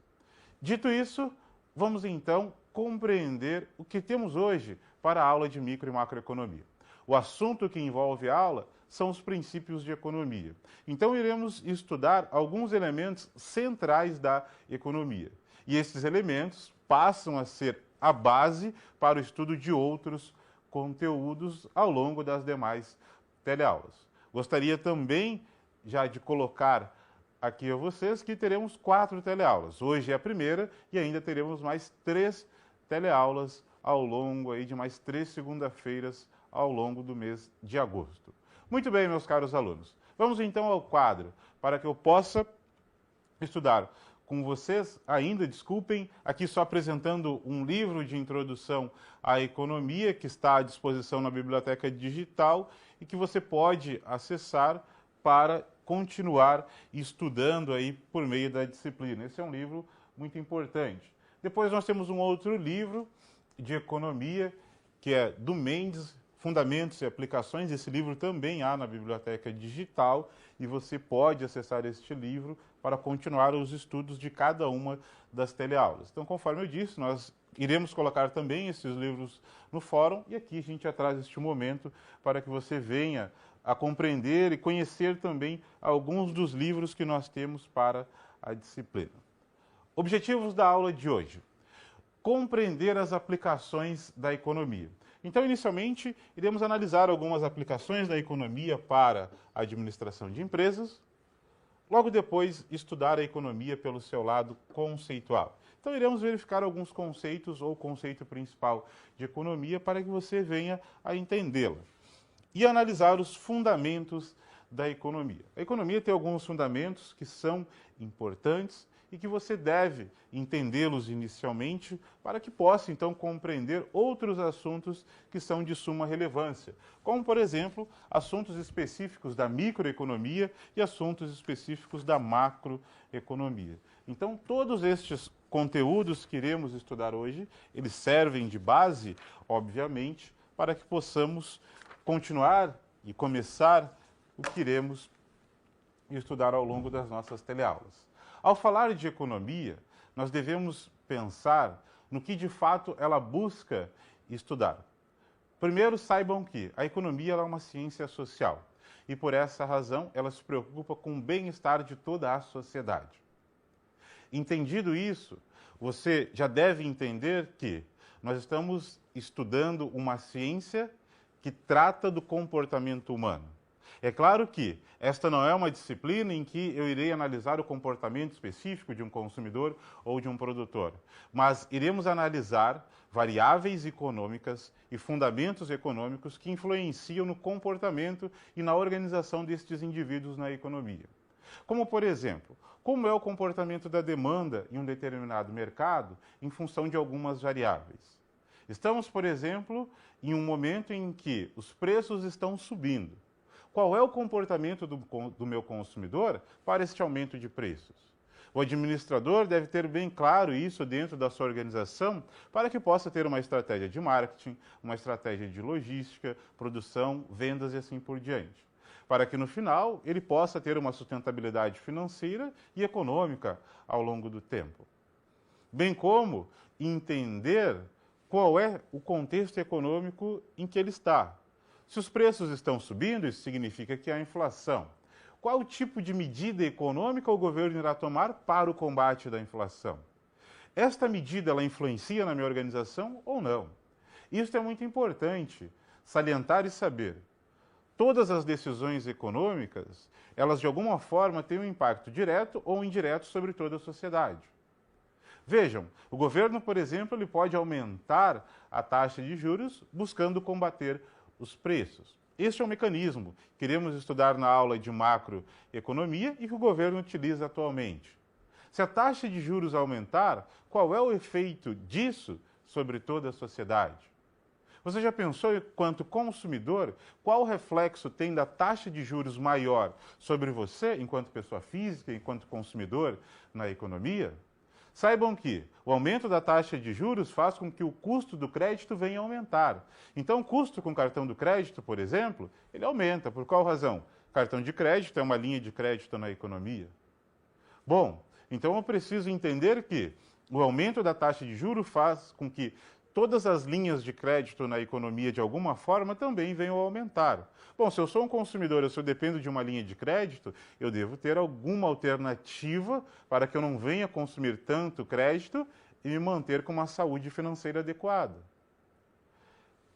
Dito isso, vamos então compreender o que temos hoje para a aula de micro e macroeconomia. O assunto que envolve a aula são os princípios de economia. Então, iremos estudar alguns elementos centrais da economia. E esses elementos passam a ser a base para o estudo de outros conteúdos ao longo das demais teleaulas. Gostaria também já de colocar aqui a vocês que teremos 4 teleaulas. Hoje é a primeira e ainda teremos mais 3 teleaulas ao longo aí de mais 3 segunda-feiras ao longo do mês de agosto. Muito bem, meus caros alunos. Vamos então ao quadro, para que eu possa estudar com vocês, ainda, desculpem, aqui só apresentando um livro de introdução à economia que está à disposição na biblioteca digital e que você pode acessar para continuar estudando aí por meio da disciplina. Esse é um livro muito importante. Depois nós temos um outro livro de economia, que é do Mendes, Fundamentos e Aplicações. Esse livro também há na biblioteca digital e você pode acessar este livro para continuar os estudos de cada uma das teleaulas. Então, conforme eu disse, nós iremos colocar também esses livros no fórum e aqui a gente já traz este momento para que você venha a compreender e conhecer também alguns dos livros que nós temos para a disciplina. Objetivos da aula de hoje: compreender as aplicações da economia. Então, inicialmente, iremos analisar algumas aplicações da economia para a administração de empresas. Logo depois, estudar a economia pelo seu lado conceitual. Então, iremos verificar alguns conceitos ou conceito principal de economia para que você venha a entendê-la. E analisar os fundamentos da economia. A economia tem alguns fundamentos que são importantes e que você deve entendê-los inicialmente para que possa, então, compreender outros assuntos que são de suma relevância, como, por exemplo, assuntos específicos da microeconomia e assuntos específicos da macroeconomia. Então, todos estes conteúdos que iremos estudar hoje, eles servem de base, obviamente, para que possamos continuar e começar o que iremos estudar ao longo das nossas teleaulas. Ao falar de economia, nós devemos pensar no que de fato ela busca estudar. Primeiro, saibam que a economia é uma ciência social e, por essa razão, ela se preocupa com o bem-estar de toda a sociedade. Entendido isso, você já deve entender que nós estamos estudando uma ciência que trata do comportamento humano. É claro que esta não é uma disciplina em que eu irei analisar o comportamento específico de um consumidor ou de um produtor, mas iremos analisar variáveis econômicas e fundamentos econômicos que influenciam no comportamento e na organização destes indivíduos na economia. Como, por exemplo, como é o comportamento da demanda em um determinado mercado em função de algumas variáveis. Estamos, por exemplo, em um momento em que os preços estão subindo. Qual é o comportamento do meu consumidor para este aumento de preços? O administrador deve ter bem claro isso dentro da sua organização para que possa ter uma estratégia de marketing, uma estratégia de logística, produção, vendas e assim por diante. Para que no final ele possa ter uma sustentabilidade financeira e econômica ao longo do tempo. Bem como entender qual é o contexto econômico em que ele está. Se os preços estão subindo, isso significa que há inflação. Qual tipo de medida econômica o governo irá tomar para o combate da inflação? Esta medida ela influencia na minha organização ou não? Isso é muito importante salientar e saber. Todas as decisões econômicas, elas de alguma forma têm um impacto direto ou indireto sobre toda a sociedade. Vejam, o governo, por exemplo, ele pode aumentar a taxa de juros buscando combater os preços. Este é um mecanismo que iremos estudar na aula de macroeconomia e que o governo utiliza atualmente. Se a taxa de juros aumentar, qual é o efeito disso sobre toda a sociedade? Você já pensou, enquanto consumidor, qual reflexo tem da taxa de juros maior sobre você, enquanto pessoa física, enquanto consumidor, na economia? Saibam que o aumento da taxa de juros faz com que o custo do crédito venha a aumentar. Então, o custo com cartão do crédito, por exemplo, ele aumenta. Por qual razão? Cartão de crédito é uma linha de crédito na economia. Bom, então eu preciso entender que o aumento da taxa de juros faz com que todas as linhas de crédito na economia, de alguma forma, também venham a aumentar. Bom, se eu sou um consumidor, se eu dependo de uma linha de crédito, eu devo ter alguma alternativa para que eu não venha consumir tanto crédito e me manter com uma saúde financeira adequada.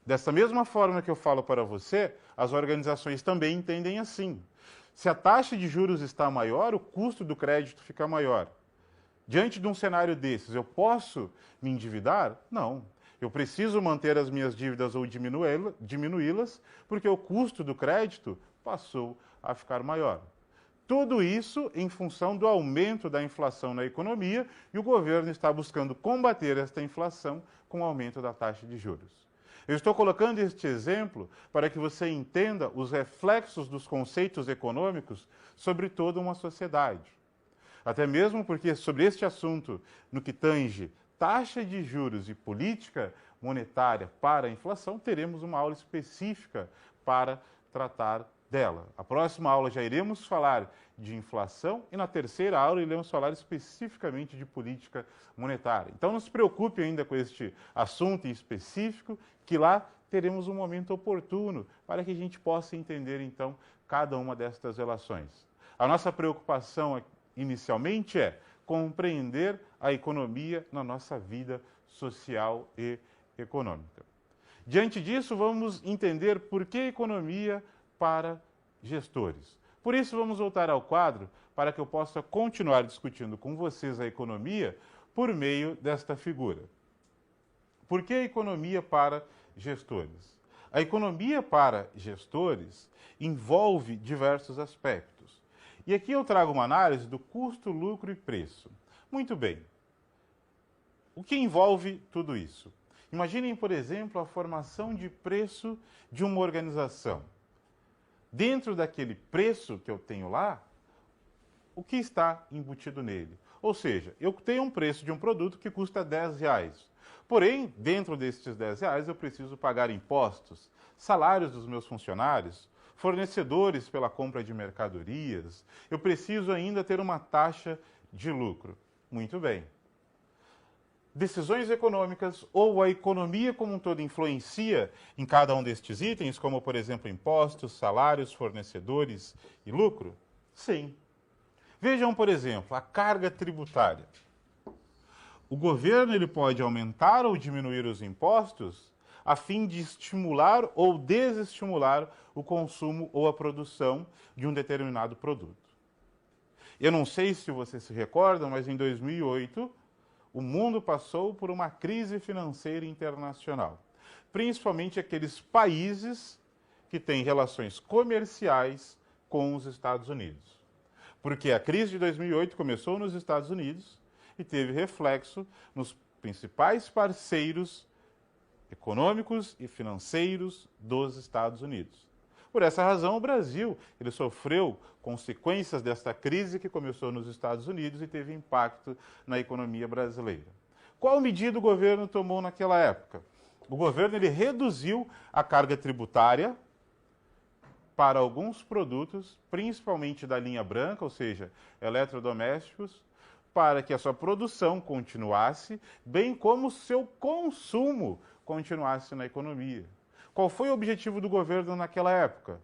Dessa mesma forma que eu falo para você, as organizações também entendem assim. Se a taxa de juros está maior, o custo do crédito fica maior. Diante de um cenário desses, eu posso me endividar? Não. Eu preciso manter as minhas dívidas ou diminuí-las, porque o custo do crédito passou a ficar maior. Tudo isso em função do aumento da inflação na economia, e o governo está buscando combater esta inflação com o aumento da taxa de juros. Eu estou colocando este exemplo para que você entenda os reflexos dos conceitos econômicos sobre toda uma sociedade. Até mesmo porque sobre este assunto, no que tange taxa de juros e política monetária para a inflação, teremos uma aula específica para tratar dela. A próxima aula já iremos falar de inflação e na terceira aula iremos falar especificamente de política monetária. Então não se preocupe ainda com este assunto em específico, que lá teremos um momento oportuno para que a gente possa entender então cada uma destas relações. A nossa preocupação inicialmente é compreender a economia na nossa vida social e econômica. Diante disso, vamos entender por que economia para gestores. Por isso, vamos voltar ao quadro para que eu possa continuar discutindo com vocês a economia por meio desta figura. Por que economia para gestores? A economia para gestores envolve diversos aspectos. E aqui eu trago uma análise do custo, lucro e preço. Muito bem. O que envolve tudo isso? Imaginem, por exemplo, a formação de preço de uma organização. Dentro daquele preço que eu tenho lá, o que está embutido nele? Ou seja, eu tenho um preço de um produto que custa R$10. Porém, dentro destes R$10, eu preciso pagar impostos, salários dos meus funcionários, fornecedores pela compra de mercadorias, eu preciso ainda ter uma taxa de lucro. Muito bem. Decisões econômicas ou a economia como um todo influencia em cada um destes itens, como, por exemplo, impostos, salários, fornecedores e lucro? Sim. Vejam, por exemplo, a carga tributária. O governo ele pode aumentar ou diminuir os impostos a fim de estimular ou desestimular o consumo ou a produção de um determinado produto. Eu não sei se vocês se recordam, mas em 2008, o mundo passou por uma crise financeira internacional, principalmente aqueles países que têm relações comerciais com os Estados Unidos. Porque a crise de 2008 começou nos Estados Unidos e teve reflexo nos principais parceiros econômicos e financeiros dos Estados Unidos. Por essa razão, o Brasil ele sofreu consequências desta crise que começou nos Estados Unidos e teve impacto na economia brasileira. Qual medida o governo tomou naquela época? O governo ele reduziu a carga tributária para alguns produtos, principalmente da linha branca, ou seja, eletrodomésticos, para que a sua produção continuasse, bem como o seu consumo continuasse na economia. Qual foi o objetivo do governo naquela época?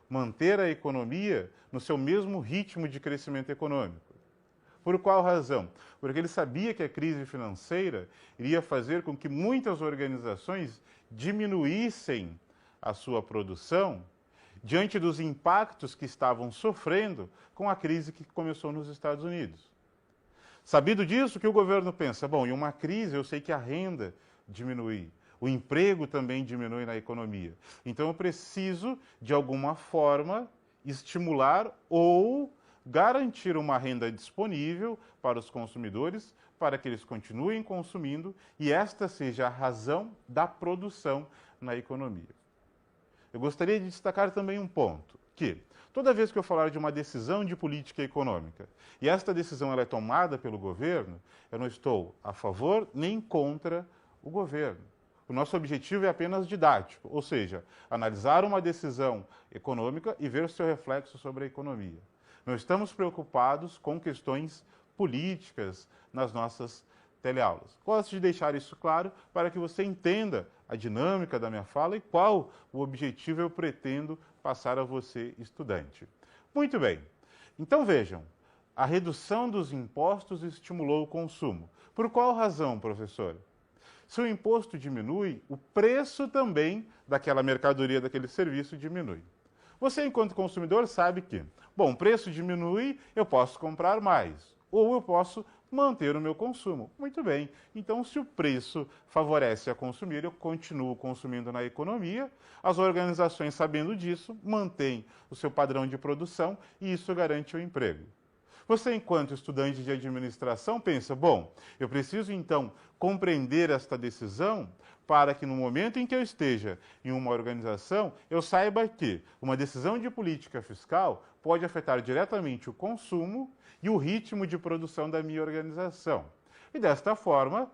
Manter a economia no seu mesmo ritmo de crescimento econômico. Por qual razão? Porque ele sabia que a crise financeira iria fazer com que muitas organizações diminuíssem a sua produção diante dos impactos que estavam sofrendo com a crise que começou nos Estados Unidos. Sabido disso, o que o governo pensa? Bom, em uma crise eu sei que a renda diminui. O emprego também diminui na economia. Então, eu preciso, de alguma forma, estimular ou garantir uma renda disponível para os consumidores, para que eles continuem consumindo e esta seja a razão da produção na economia. Eu gostaria de destacar também um ponto, que toda vez que eu falar de uma decisão de política econômica e esta decisão ela é tomada pelo governo, eu não estou a favor nem contra o governo. O nosso objetivo é apenas didático, ou seja, analisar uma decisão econômica e ver o seu reflexo sobre a economia. Não estamos preocupados com questões políticas nas nossas teleaulas. Gosto de deixar isso claro para que você entenda a dinâmica da minha fala e qual o objetivo eu pretendo passar a você, estudante. Muito bem. Então vejam, a redução dos impostos estimulou o consumo. Por qual razão, professor? Se o imposto diminui, o preço também daquela mercadoria, daquele serviço diminui. Você, enquanto consumidor, sabe que, bom, o preço diminui, eu posso comprar mais, ou eu posso manter o meu consumo. Muito bem, então se o preço favorece a consumir, eu continuo consumindo na economia, as organizações, sabendo disso, mantêm o seu padrão de produção e isso garante o emprego. Você, enquanto estudante de administração, pensa, bom, eu preciso então compreender esta decisão para que no momento em que eu esteja em uma organização, eu saiba que uma decisão de política fiscal pode afetar diretamente o consumo e o ritmo de produção da minha organização. E desta forma,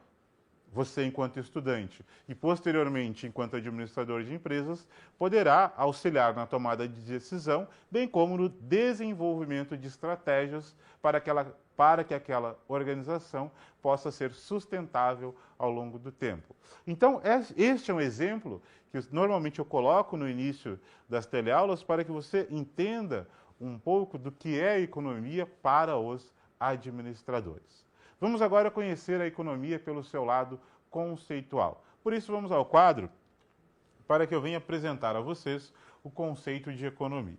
você, enquanto estudante e posteriormente enquanto administrador de empresas, poderá auxiliar na tomada de decisão, bem como no desenvolvimento de estratégias para que aquela organização possa ser sustentável ao longo do tempo. Então, este é um exemplo que normalmente eu coloco no início das teleaulas para que você entenda um pouco do que é a economia para os administradores. Vamos agora conhecer a economia pelo seu lado conceitual. Por isso, vamos ao quadro para que eu venha apresentar a vocês o conceito de economia.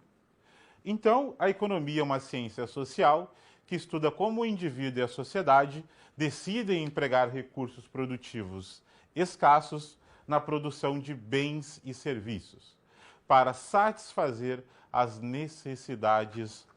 Então, a economia é uma ciência social que estuda como o indivíduo e a sociedade decidem empregar recursos produtivos escassos na produção de bens e serviços para satisfazer as necessidades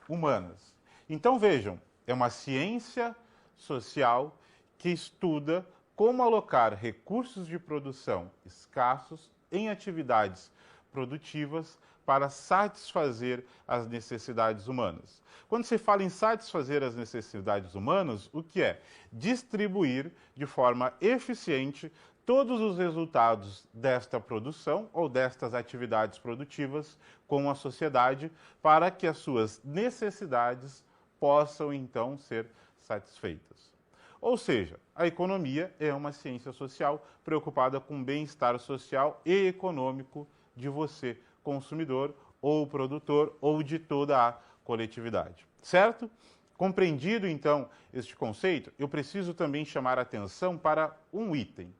humanas. Então, vejam, é uma ciência social que estuda como alocar recursos de produção escassos em atividades produtivas para satisfazer as necessidades humanas. Quando se fala em satisfazer as necessidades humanas, o que é? Distribuir de forma eficiente todos os resultados desta produção ou destas atividades produtivas com a sociedade para que as suas necessidades possam então ser satisfeitas. Ou seja, a economia é uma ciência social preocupada com o bem-estar social e econômico de você, consumidor ou produtor ou de toda a coletividade. Certo? Compreendido, então, este conceito, eu preciso também chamar a atenção para um item.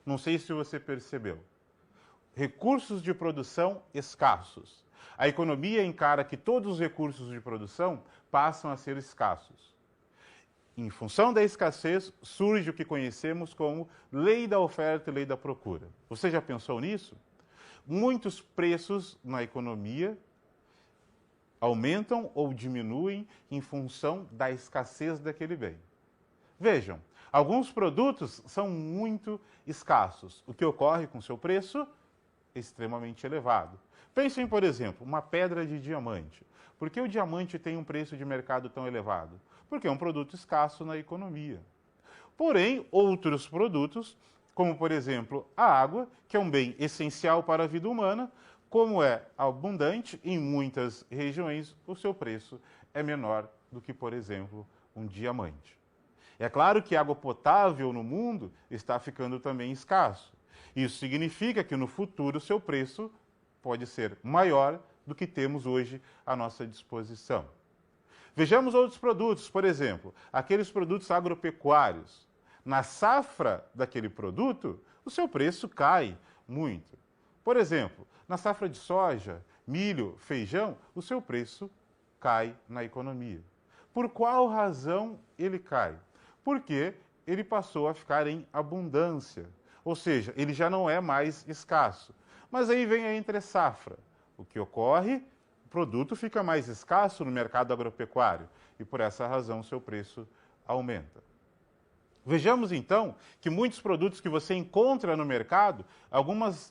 Não sei se você percebeu. Recursos de produção escassos. A economia encara que todos os recursos de produção passam a ser escassos. Em função da escassez, surge o que conhecemos como lei da oferta e lei da procura. Você já pensou nisso? Muitos preços na economia aumentam ou diminuem em função da escassez daquele bem. Vejam, alguns produtos são muito escassos. O que ocorre com seu preço? Extremamente elevado. Pensem, por exemplo, uma pedra de diamante. Por que o diamante tem um preço de mercado tão elevado? Porque é um produto escasso na economia. Porém, outros produtos, como por exemplo a água, que é um bem essencial para a vida humana, como é abundante em muitas regiões, o seu preço é menor do que, por exemplo, um diamante. É claro que água potável no mundo está ficando também escasso. Isso significa que no futuro o seu preço pode ser maior do que temos hoje à nossa disposição. Vejamos outros produtos, por exemplo, aqueles produtos agropecuários. Na safra daquele produto, o seu preço cai muito. Por exemplo, na safra de soja, milho, feijão, o seu preço cai na economia. Por qual razão ele cai? Porque ele passou a ficar em abundância, ou seja, ele já não é mais escasso. Mas aí vem a entre-safra. O que ocorre? O produto fica mais escasso no mercado agropecuário e, por essa razão, seu preço aumenta. Vejamos, então, que muitos produtos que você encontra no mercado,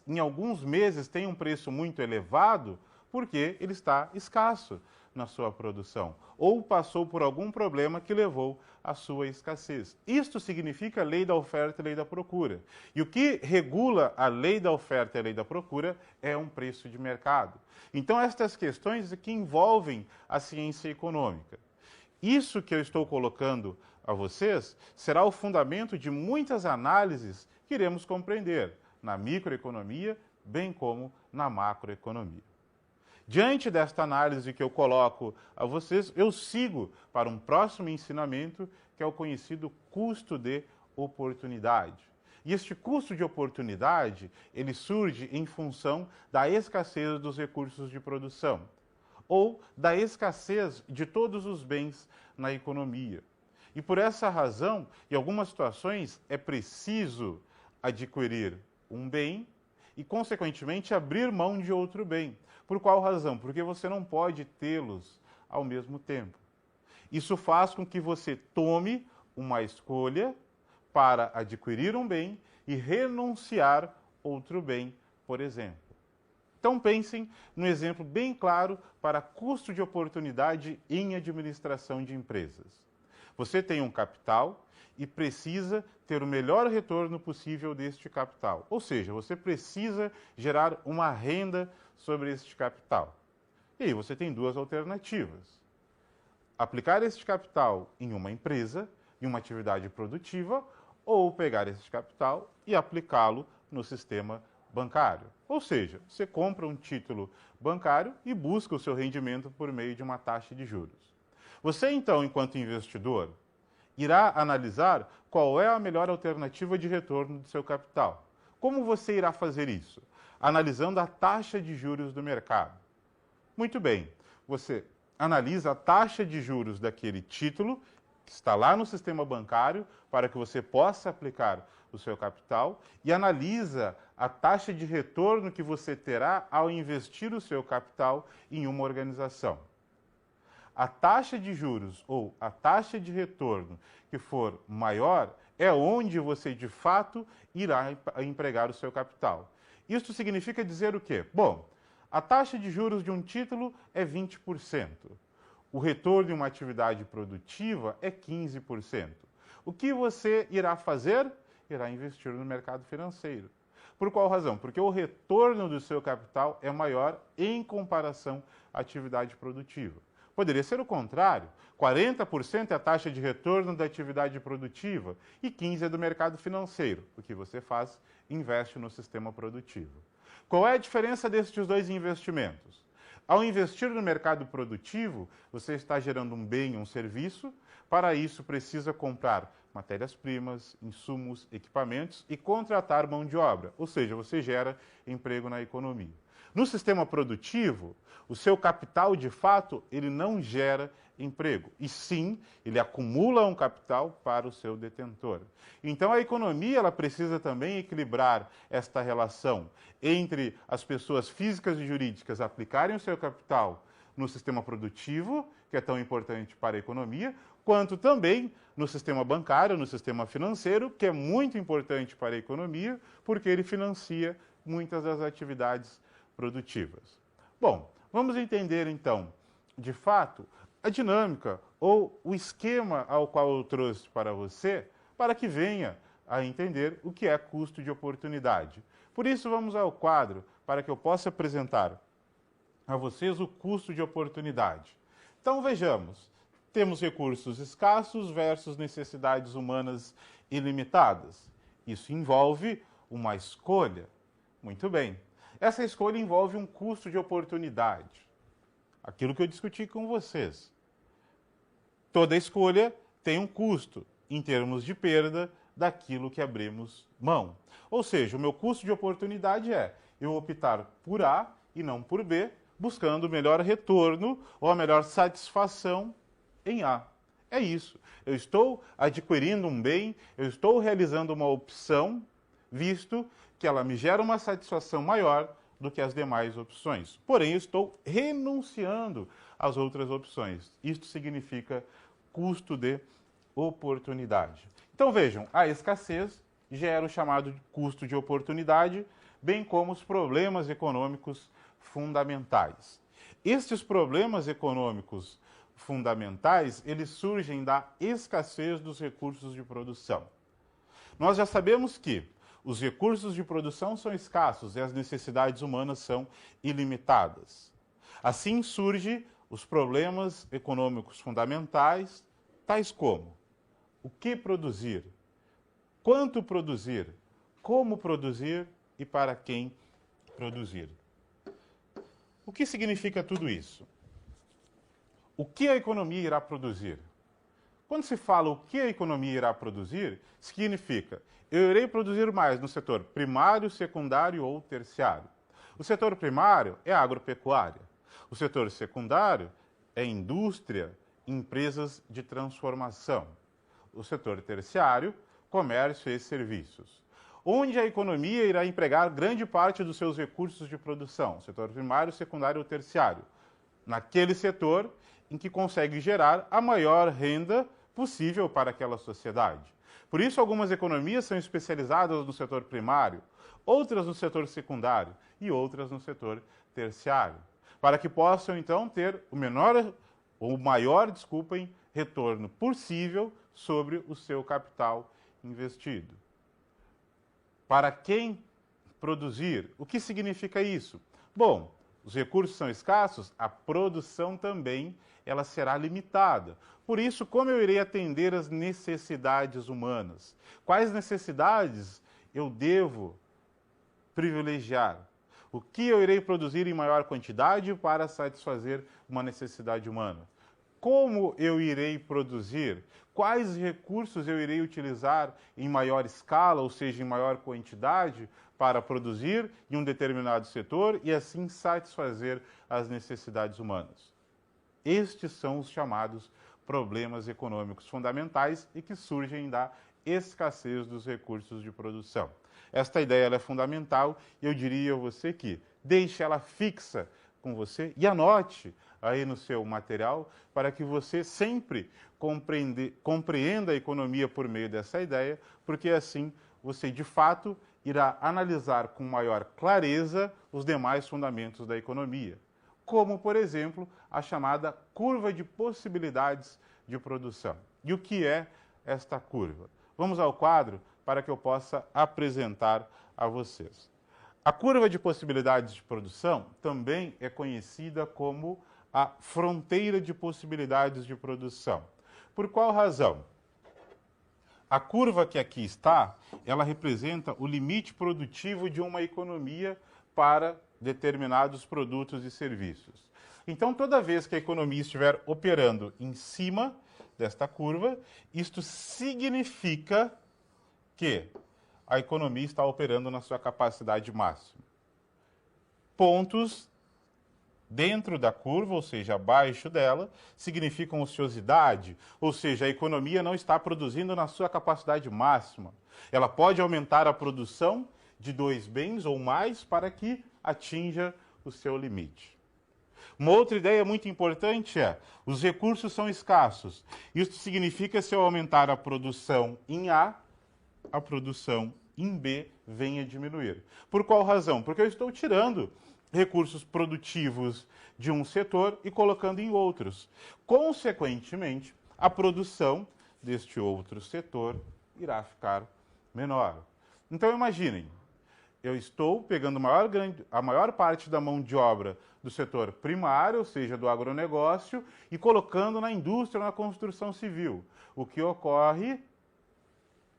em alguns meses têm um preço muito elevado porque ele está escasso na sua produção ou passou por algum problema que levou à sua escassez. Isto significa lei da oferta e lei da procura. E o que regula a lei da oferta e a lei da procura é um preço de mercado. Então, estas questões que envolvem a ciência econômica. Isso que eu estou colocando a vocês será o fundamento de muitas análises que iremos compreender na microeconomia, bem como na macroeconomia. Diante desta análise que eu coloco a vocês, eu sigo para um próximo ensinamento, que é o conhecido custo de oportunidade. E este custo de oportunidade, ele surge em função da escassez dos recursos de produção ou da escassez de todos os bens na economia. E por essa razão, em algumas situações, é preciso adquirir um bem e, consequentemente, abrir mão de outro bem. Por qual razão? Porque você não pode tê-los ao mesmo tempo. Isso faz com que você tome uma escolha para adquirir um bem e renunciar outro bem, por exemplo. Então pensem num exemplo bem claro para custo de oportunidade em administração de empresas. Você tem um capital e precisa ter o melhor retorno possível deste capital. Ou seja, você precisa gerar uma renda sobre este capital. E aí você tem duas alternativas. Aplicar este capital em uma empresa, em uma atividade produtiva, ou pegar esse capital e aplicá-lo no sistema bancário. Ou seja, você compra um título bancário e busca o seu rendimento por meio de uma taxa de juros. Você, então, enquanto investidor, irá analisar qual é a melhor alternativa de retorno do seu capital. Como você irá fazer isso? Analisando a taxa de juros do mercado. Muito bem, você analisa a taxa de juros daquele título que está lá no sistema bancário para que você possa aplicar o seu capital e analisa a taxa de retorno que você terá ao investir o seu capital em uma organização. A taxa de juros ou a taxa de retorno que for maior é onde você de fato irá empregar o seu capital. Isso significa dizer o quê? Bom, a taxa de juros de um título é 20%. O retorno em uma atividade produtiva é 15%. O que você irá fazer? Irá investir no mercado financeiro. Por qual razão? Porque o retorno do seu capital é maior em comparação à atividade produtiva. Poderia ser o contrário. 40% é a taxa de retorno da atividade produtiva e 15% é do mercado financeiro. O que você faz? Investe no sistema produtivo. Qual é a diferença destes dois investimentos? Ao investir no mercado produtivo, você está gerando um bem, um serviço. Para isso, precisa comprar matérias-primas, insumos, equipamentos e contratar mão de obra. Ou seja, você gera emprego na economia. No sistema produtivo, o seu capital, de fato, ele não gera emprego. E sim, ele acumula um capital para o seu detentor. Então, a economia ela precisa também equilibrar esta relação entre as pessoas físicas e jurídicas aplicarem o seu capital no sistema produtivo, que é tão importante para a economia, quanto também no sistema bancário, no sistema financeiro, que é muito importante para a economia, porque ele financia muitas das atividades produtivas. Bom, vamos entender então, de fato, a dinâmica ou o esquema ao qual eu trouxe para você, para que venha a entender o que é custo de oportunidade. Por isso, vamos ao quadro, para que eu possa apresentar a vocês o custo de oportunidade. Então, vejamos, temos recursos escassos versus necessidades humanas ilimitadas. Isso envolve uma escolha. Muito bem. Essa escolha envolve um custo de oportunidade. Aquilo que eu discuti com vocês. Toda escolha tem um custo em termos de perda daquilo que abrimos mão. Ou seja, o meu custo de oportunidade é eu optar por A e não por B, buscando o melhor retorno ou a melhor satisfação em A. É isso. Eu estou adquirindo um bem, eu estou realizando uma opção, visto que ela me gera uma satisfação maior do que as demais opções. Porém, eu estou renunciando às outras opções. Isto significa custo de oportunidade. Então vejam, a escassez gera o chamado custo de oportunidade, bem como os problemas econômicos fundamentais. Estes problemas econômicos fundamentais, eles surgem da escassez dos recursos de produção. Nós já sabemos que os recursos de produção são escassos e as necessidades humanas são ilimitadas. Assim surgem os problemas econômicos fundamentais, tais como o que produzir, quanto produzir, como produzir e para quem produzir. O que significa tudo isso? O que a economia irá produzir? Quando se fala o que a economia irá produzir, significa eu irei produzir mais no setor primário, secundário ou terciário. O setor primário é a agropecuária. O setor secundário é indústria, empresas de transformação. O setor terciário, comércio e serviços. Onde a economia irá empregar grande parte dos seus recursos de produção, setor primário, secundário ou terciário, naquele setor em que consegue gerar a maior renda possível para aquela sociedade. Por isso, algumas economias são especializadas no setor primário, outras no setor secundário e outras no setor terciário, para que possam, então, ter o maior retorno possível sobre o seu capital investido. Para quem produzir? O que significa isso? Bom, os recursos são escassos, a produção também ela será limitada. Por isso, como eu irei atender às necessidades humanas? Quais necessidades eu devo privilegiar? O que eu irei produzir em maior quantidade para satisfazer uma necessidade humana? Como eu irei produzir? Quais recursos eu irei utilizar em maior escala, ou seja, em maior quantidade, para produzir em um determinado setor e assim satisfazer as necessidades humanas? Estes são os chamados problemas econômicos fundamentais e que surgem da escassez dos recursos de produção. Esta ideia é fundamental e eu diria a você que deixe ela fixa com você e anote aí no seu material para que você sempre compreenda a economia por meio dessa ideia, porque assim você de fato irá analisar com maior clareza os demais fundamentos da economia, como por exemplo a chamada curva de possibilidades de produção. E o que é esta curva? Vamos ao quadro para que eu possa apresentar a vocês. A curva de possibilidades de produção também é conhecida como a fronteira de possibilidades de produção. Por qual razão? A curva que aqui está, ela representa o limite produtivo de uma economia para determinados produtos e serviços. Então, toda vez que a economia estiver operando em cima desta curva, isto significa que a economia está operando na sua capacidade máxima. Pontos dentro da curva, ou seja, abaixo dela, significam ociosidade, ou seja, a economia não está produzindo na sua capacidade máxima. Ela pode aumentar a produção de 2 bens ou mais para que atinja o seu limite. Uma outra ideia muito importante é, os recursos são escassos. Isso significa que se eu aumentar a produção em A, a produção em B venha diminuir. Por qual razão? Porque eu estou tirando recursos produtivos de um setor e colocando em outros. Consequentemente, a produção deste outro setor irá ficar menor. Então imaginem, eu estou pegando a maior parte da mão de obra do setor primário, ou seja, do agronegócio, e colocando na indústria, na construção civil. O que ocorre?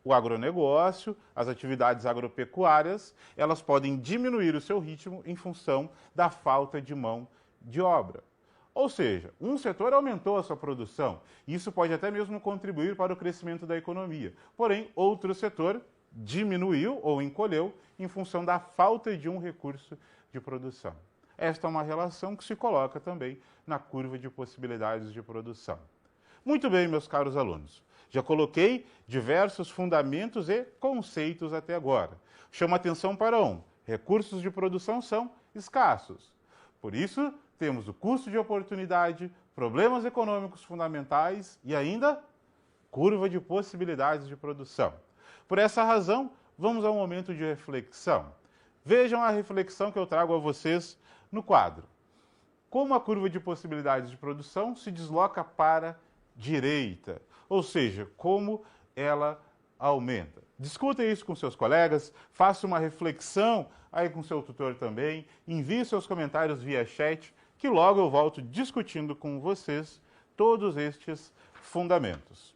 O agronegócio, as atividades agropecuárias, elas podem diminuir o seu ritmo em função da falta de mão de obra. Ou seja, um setor aumentou a sua produção, e isso pode até mesmo contribuir para o crescimento da economia. Porém, outro setor diminuiu ou encolheu em função da falta de um recurso de produção. Esta é uma relação que se coloca também na curva de possibilidades de produção. Muito bem, meus caros alunos. Já coloquei diversos fundamentos e conceitos até agora. Chamo atenção para um: recursos de produção são escassos. Por isso, temos o custo de oportunidade, problemas econômicos fundamentais e ainda curva de possibilidades de produção. Por essa razão, vamos a um momento de reflexão. Vejam a reflexão que eu trago a vocês no quadro. Como a curva de possibilidades de produção se desloca para a direita, ou seja, como ela aumenta. Discuta isso com seus colegas, faça uma reflexão aí com seu tutor também, envie seus comentários via chat, que logo eu volto discutindo com vocês todos estes fundamentos.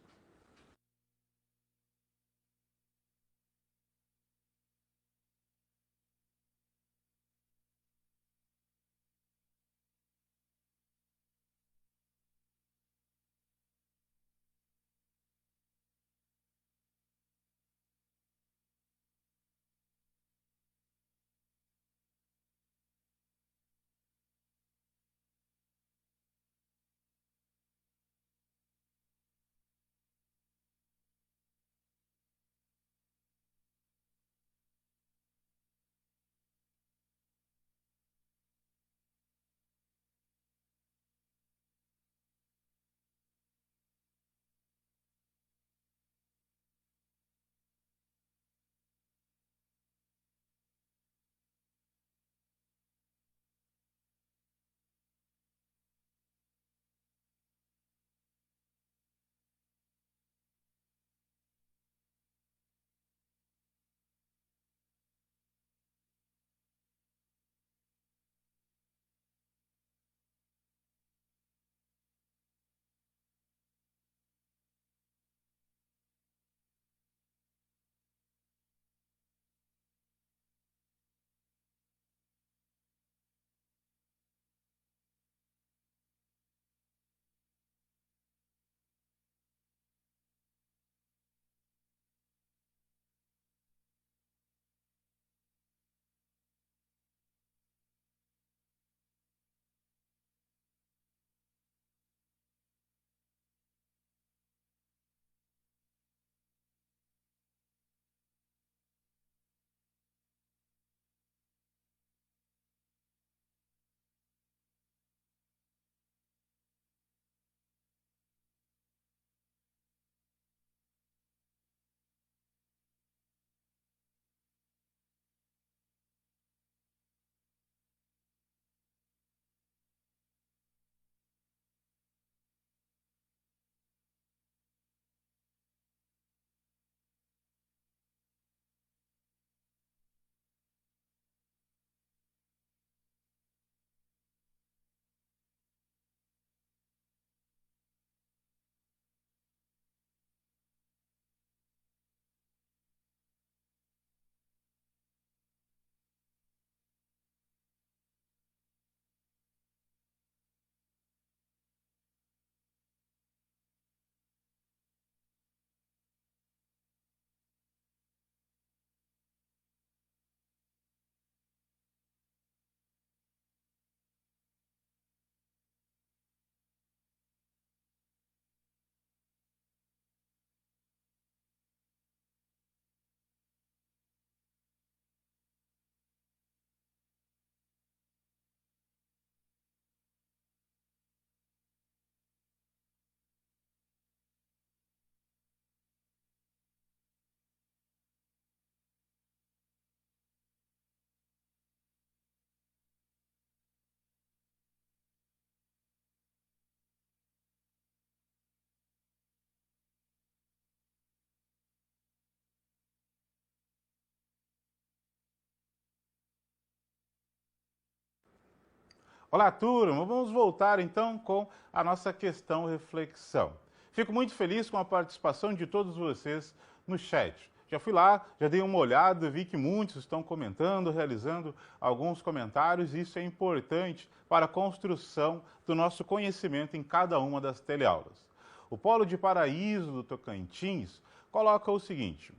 Olá, turma! Vamos voltar então com a nossa questão reflexão. Fico muito feliz com a participação de todos vocês no chat. Já fui lá, já dei uma olhada, vi que muitos estão comentando, realizando alguns comentários, e isso é importante para a construção do nosso conhecimento em cada uma das teleaulas. O Polo de Paraíso do Tocantins coloca o seguinte: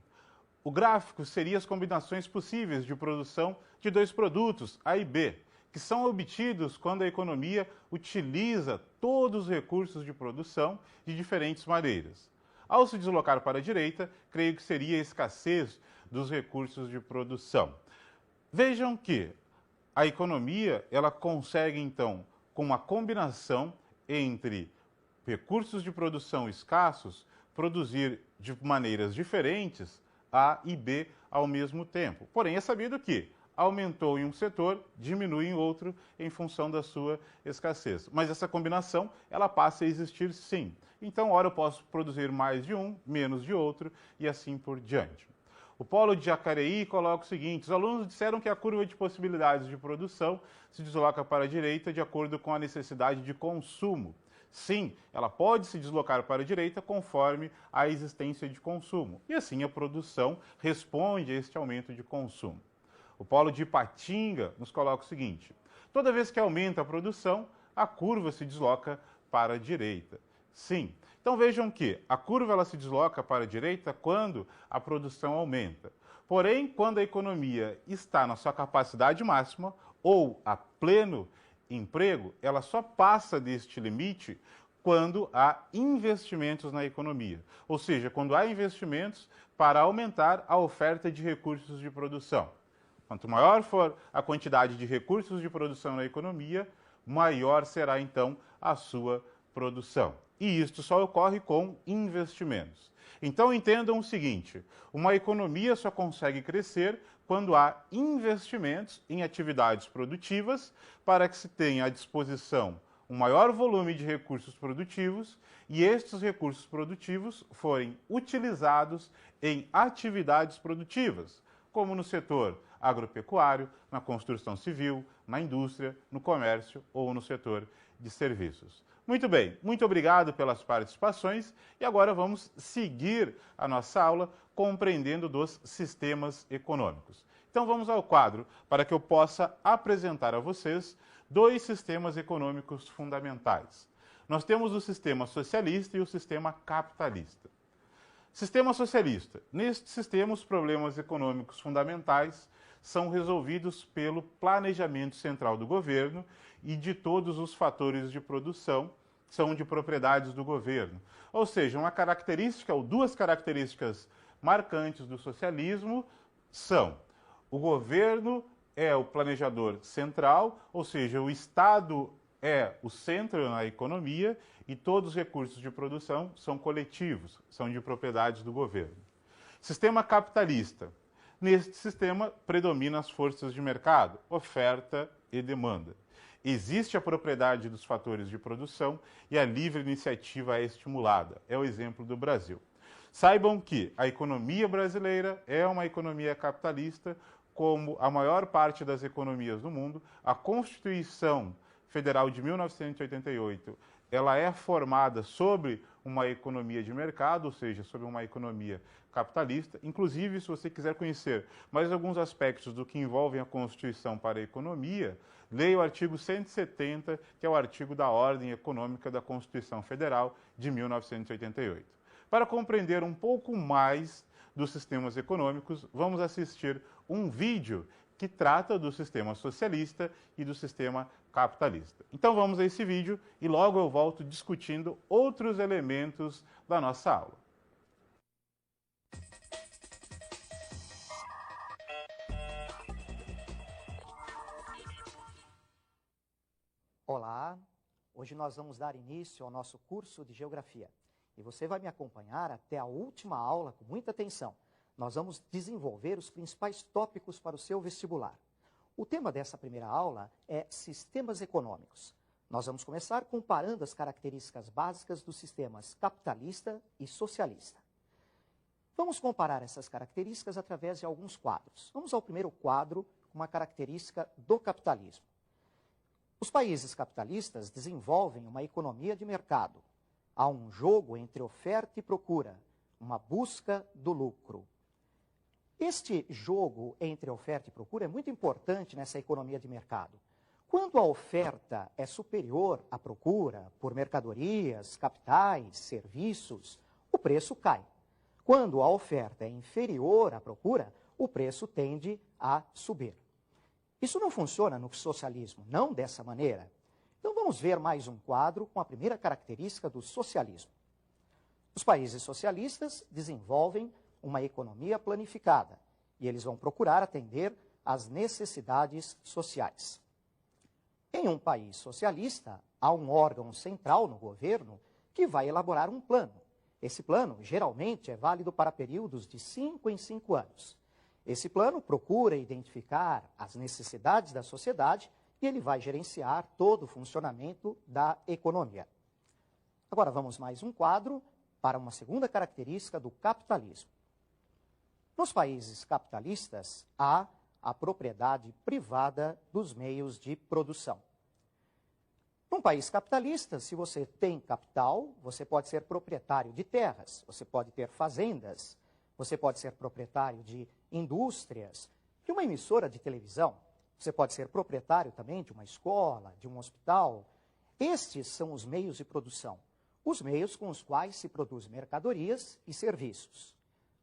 o gráfico seria as combinações possíveis de produção de dois produtos, A e B, que são obtidos quando a economia utiliza todos os recursos de produção de diferentes maneiras. Ao se deslocar para a direita, creio que seria a escassez dos recursos de produção. Vejam que a economia, ela consegue então, com uma combinação entre recursos de produção escassos, produzir de maneiras diferentes A e B ao mesmo tempo. Porém, é sabido que aumentou em um setor, diminui em outro em função da sua escassez. Mas essa combinação, ela passa a existir sim. Então, ora eu posso produzir mais de um, menos de outro e assim por diante. O Polo de Jacareí coloca o seguinte: os alunos disseram que a curva de possibilidades de produção se desloca para a direita de acordo com a necessidade de consumo. Sim, ela pode se deslocar para a direita conforme a existência de consumo. E assim a produção responde a este aumento de consumo. O Polo de Ipatinga nos coloca o seguinte: toda vez que aumenta a produção, a curva se desloca para a direita. Sim, então vejam que a curva ela se desloca para a direita quando a produção aumenta. Porém, quando a economia está na sua capacidade máxima ou a pleno emprego, ela só passa deste limite quando há investimentos na economia. Ou seja, quando há investimentos para aumentar a oferta de recursos de produção. Quanto maior for a quantidade de recursos de produção na economia, maior será então a sua produção. E isto só ocorre com investimentos. Então entendam o seguinte: uma economia só consegue crescer quando há investimentos em atividades produtivas para que se tenha à disposição um maior volume de recursos produtivos e estes recursos produtivos forem utilizados em atividades produtivas, como no setor agropecuário, na construção civil, na indústria, no comércio ou no setor de serviços. Muito bem, muito obrigado pelas participações e agora vamos seguir a nossa aula compreendendo dos sistemas econômicos. Então vamos ao quadro para que eu possa apresentar a vocês dois sistemas econômicos fundamentais. Nós temos o sistema socialista e o sistema capitalista. Sistema socialista. Neste sistema, os problemas econômicos fundamentais são resolvidos pelo planejamento central do governo e de todos os fatores de produção são de propriedades do governo. Ou seja, uma característica ou duas características marcantes do socialismo são: o governo é o planejador central, ou seja, o Estado é o centro na economia e todos os recursos de produção são coletivos, são de propriedades do governo. Sistema capitalista. Neste sistema, predominam as forças de mercado, oferta e demanda. Existe a propriedade dos fatores de produção e a livre iniciativa é estimulada. É o exemplo do Brasil. Saibam que a economia brasileira é uma economia capitalista, como a maior parte das economias do mundo. A Constituição Federal de 1988, ela é formada sobre uma economia de mercado, ou seja, sobre uma economia capitalista. Inclusive, se você quiser conhecer mais alguns aspectos do que envolvem a Constituição para a economia, leia o artigo 170, que é o artigo da Ordem Econômica da Constituição Federal de 1988. Para compreender um pouco mais dos sistemas econômicos, vamos assistir um vídeo que trata do sistema socialista e do sistema capitalista. Então vamos a esse vídeo e logo eu volto discutindo outros elementos da nossa aula. Olá, hoje nós vamos dar início ao nosso curso de Geografia. E você vai me acompanhar até a última aula com muita atenção. Nós vamos desenvolver os principais tópicos para o seu vestibular. O tema dessa primeira aula é Sistemas Econômicos. Nós vamos começar comparando as características básicas dos sistemas capitalista e socialista. Vamos comparar essas características através de alguns quadros. Vamos ao primeiro quadro, uma característica do capitalismo. Os países capitalistas desenvolvem uma economia de mercado. Há um jogo entre oferta e procura, uma busca do lucro. Este jogo entre oferta e procura é muito importante nessa economia de mercado. Quando a oferta é superior à procura por mercadorias, capitais, serviços, o preço cai. Quando a oferta é inferior à procura, o preço tende a subir. Isso não funciona no socialismo, não dessa maneira. Então vamos ver mais um quadro com a primeira característica do socialismo. Os países socialistas desenvolvem uma economia planificada e eles vão procurar atender às necessidades sociais. Em um país socialista, há um órgão central no governo que vai elaborar um plano. Esse plano, geralmente, é válido para períodos de 5 em 5 anos. Esse plano procura identificar as necessidades da sociedade e ele vai gerenciar todo o funcionamento da economia. Agora vamos mais um quadro para uma segunda característica do capitalismo. Nos países capitalistas, há a propriedade privada dos meios de produção. Num país capitalista, se você tem capital, você pode ser proprietário de terras, você pode ter fazendas, você pode ser proprietário de indústrias, de uma emissora de televisão, você pode ser proprietário também de uma escola, de um hospital. Estes são os meios de produção, os meios com os quais se produz mercadorias e serviços.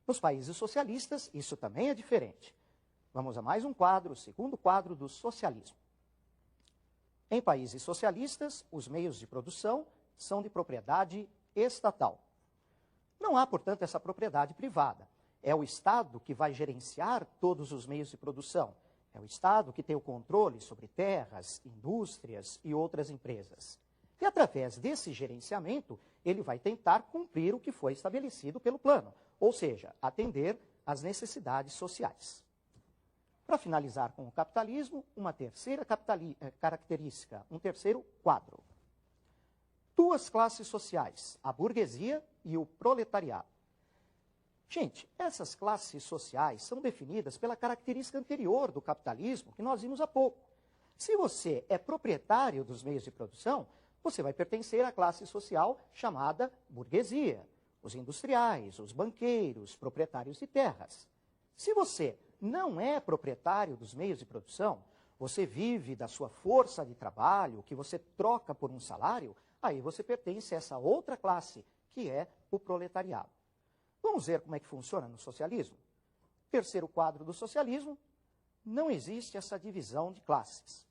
Nos países socialistas, isso também é diferente. Vamos a mais um quadro, o segundo quadro do socialismo. Em países socialistas, os meios de produção são de propriedade estatal. Não há, portanto, essa propriedade privada. É o Estado que vai gerenciar todos os meios de produção. É o Estado que tem o controle sobre terras, indústrias e outras empresas. E, através desse gerenciamento, ele vai tentar cumprir o que foi estabelecido pelo plano, ou seja, atender às necessidades sociais. Para finalizar com o capitalismo, uma terceira característica, um terceiro quadro. Duas classes sociais, a burguesia e o proletariado. Gente, essas classes sociais são definidas pela característica anterior do capitalismo, que nós vimos há pouco. Se você é proprietário dos meios de produção, você vai pertencer à classe social chamada burguesia, os industriais, os banqueiros, proprietários de terras. Se você não é proprietário dos meios de produção, você vive da sua força de trabalho, que você troca por um salário, aí você pertence a essa outra classe, que é o proletariado. Vamos ver como é que funciona no socialismo? Terceiro quadro do socialismo, não existe essa divisão de classes.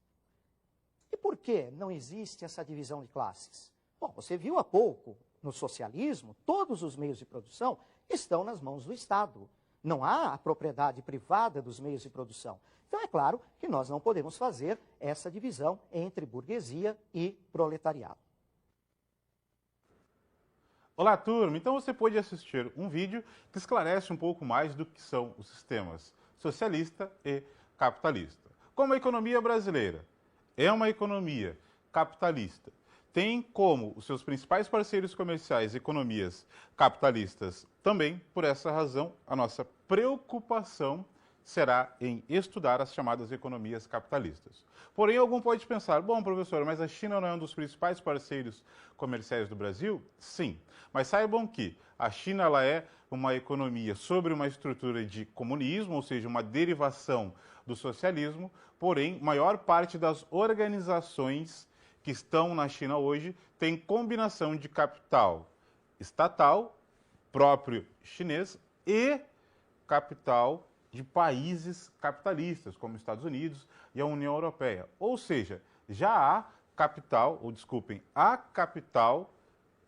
E por que não existe essa divisão de classes? Bom, você viu há pouco, no socialismo, todos os meios de produção estão nas mãos do Estado. Não há a propriedade privada dos meios de produção. Então, é claro que nós não podemos fazer essa divisão entre burguesia e proletariado. Olá, turma! Então você pôde assistir um vídeo que esclarece um pouco mais do que são os sistemas socialista e capitalista. Como a economia brasileira é uma economia capitalista, tem como os seus principais parceiros comerciais economias capitalistas também, por essa razão, a nossa preocupação será em estudar as chamadas economias capitalistas. Porém, algum pode pensar, bom, professor, mas a China não é um dos principais parceiros comerciais do Brasil? Sim, mas saibam que a China ela é uma economia sobre uma estrutura de comunismo, ou seja, uma derivação do socialismo, porém, maior parte das organizações que estão na China hoje tem combinação de capital estatal, próprio chinês, e capital de países capitalistas, como Estados Unidos e a União Europeia. Ou seja, já há capital, ou desculpem, há capital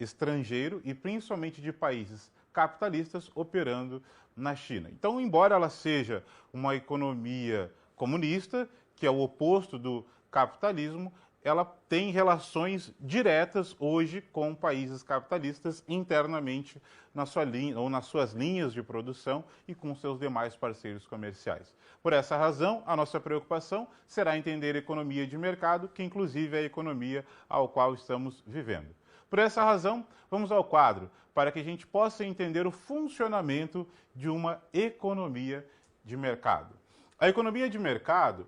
estrangeiro e principalmente de países capitalistas operando na China. Então, embora ela seja uma economia comunista, que é o oposto do capitalismo, ela tem relações diretas hoje com países capitalistas internamente na sua linha, ou nas suas linhas de produção e com seus demais parceiros comerciais. Por essa razão, a nossa preocupação será entender a economia de mercado, que inclusive é a economia ao qual estamos vivendo. Por essa razão, vamos ao quadro, para que a gente possa entender o funcionamento de uma economia de mercado. A economia de mercado,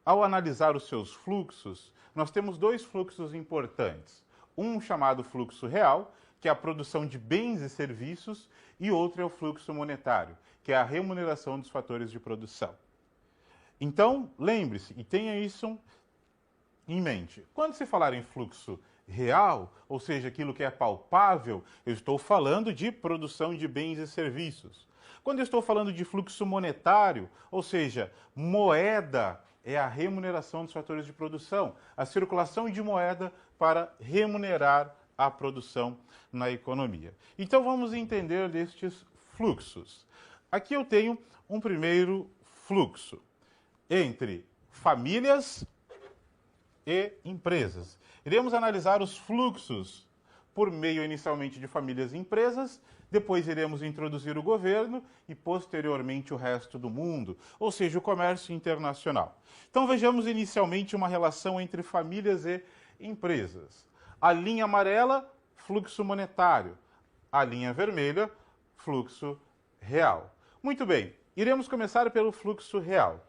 ao analisar os seus fluxos, nós temos dois fluxos importantes. Um chamado fluxo real, que é a produção de bens e serviços, e outro é o fluxo monetário, que é a remuneração dos fatores de produção. Então, lembre-se e tenha isso em mente. Quando se falar em fluxo real, ou seja, aquilo que é palpável, eu estou falando de produção de bens e serviços. Quando eu estou falando de fluxo monetário, ou seja, moeda é a remuneração dos fatores de produção, a circulação de moeda para remunerar a produção na economia. Então vamos entender destes fluxos. Aqui eu tenho um primeiro fluxo entre famílias e empresas. Iremos analisar os fluxos por meio inicialmente de famílias e empresas, depois iremos introduzir o governo e posteriormente o resto do mundo, ou seja, o comércio internacional. Então vejamos inicialmente uma relação entre famílias e empresas. A linha amarela, fluxo monetário. A linha vermelha, fluxo real. Muito bem, iremos começar pelo fluxo real.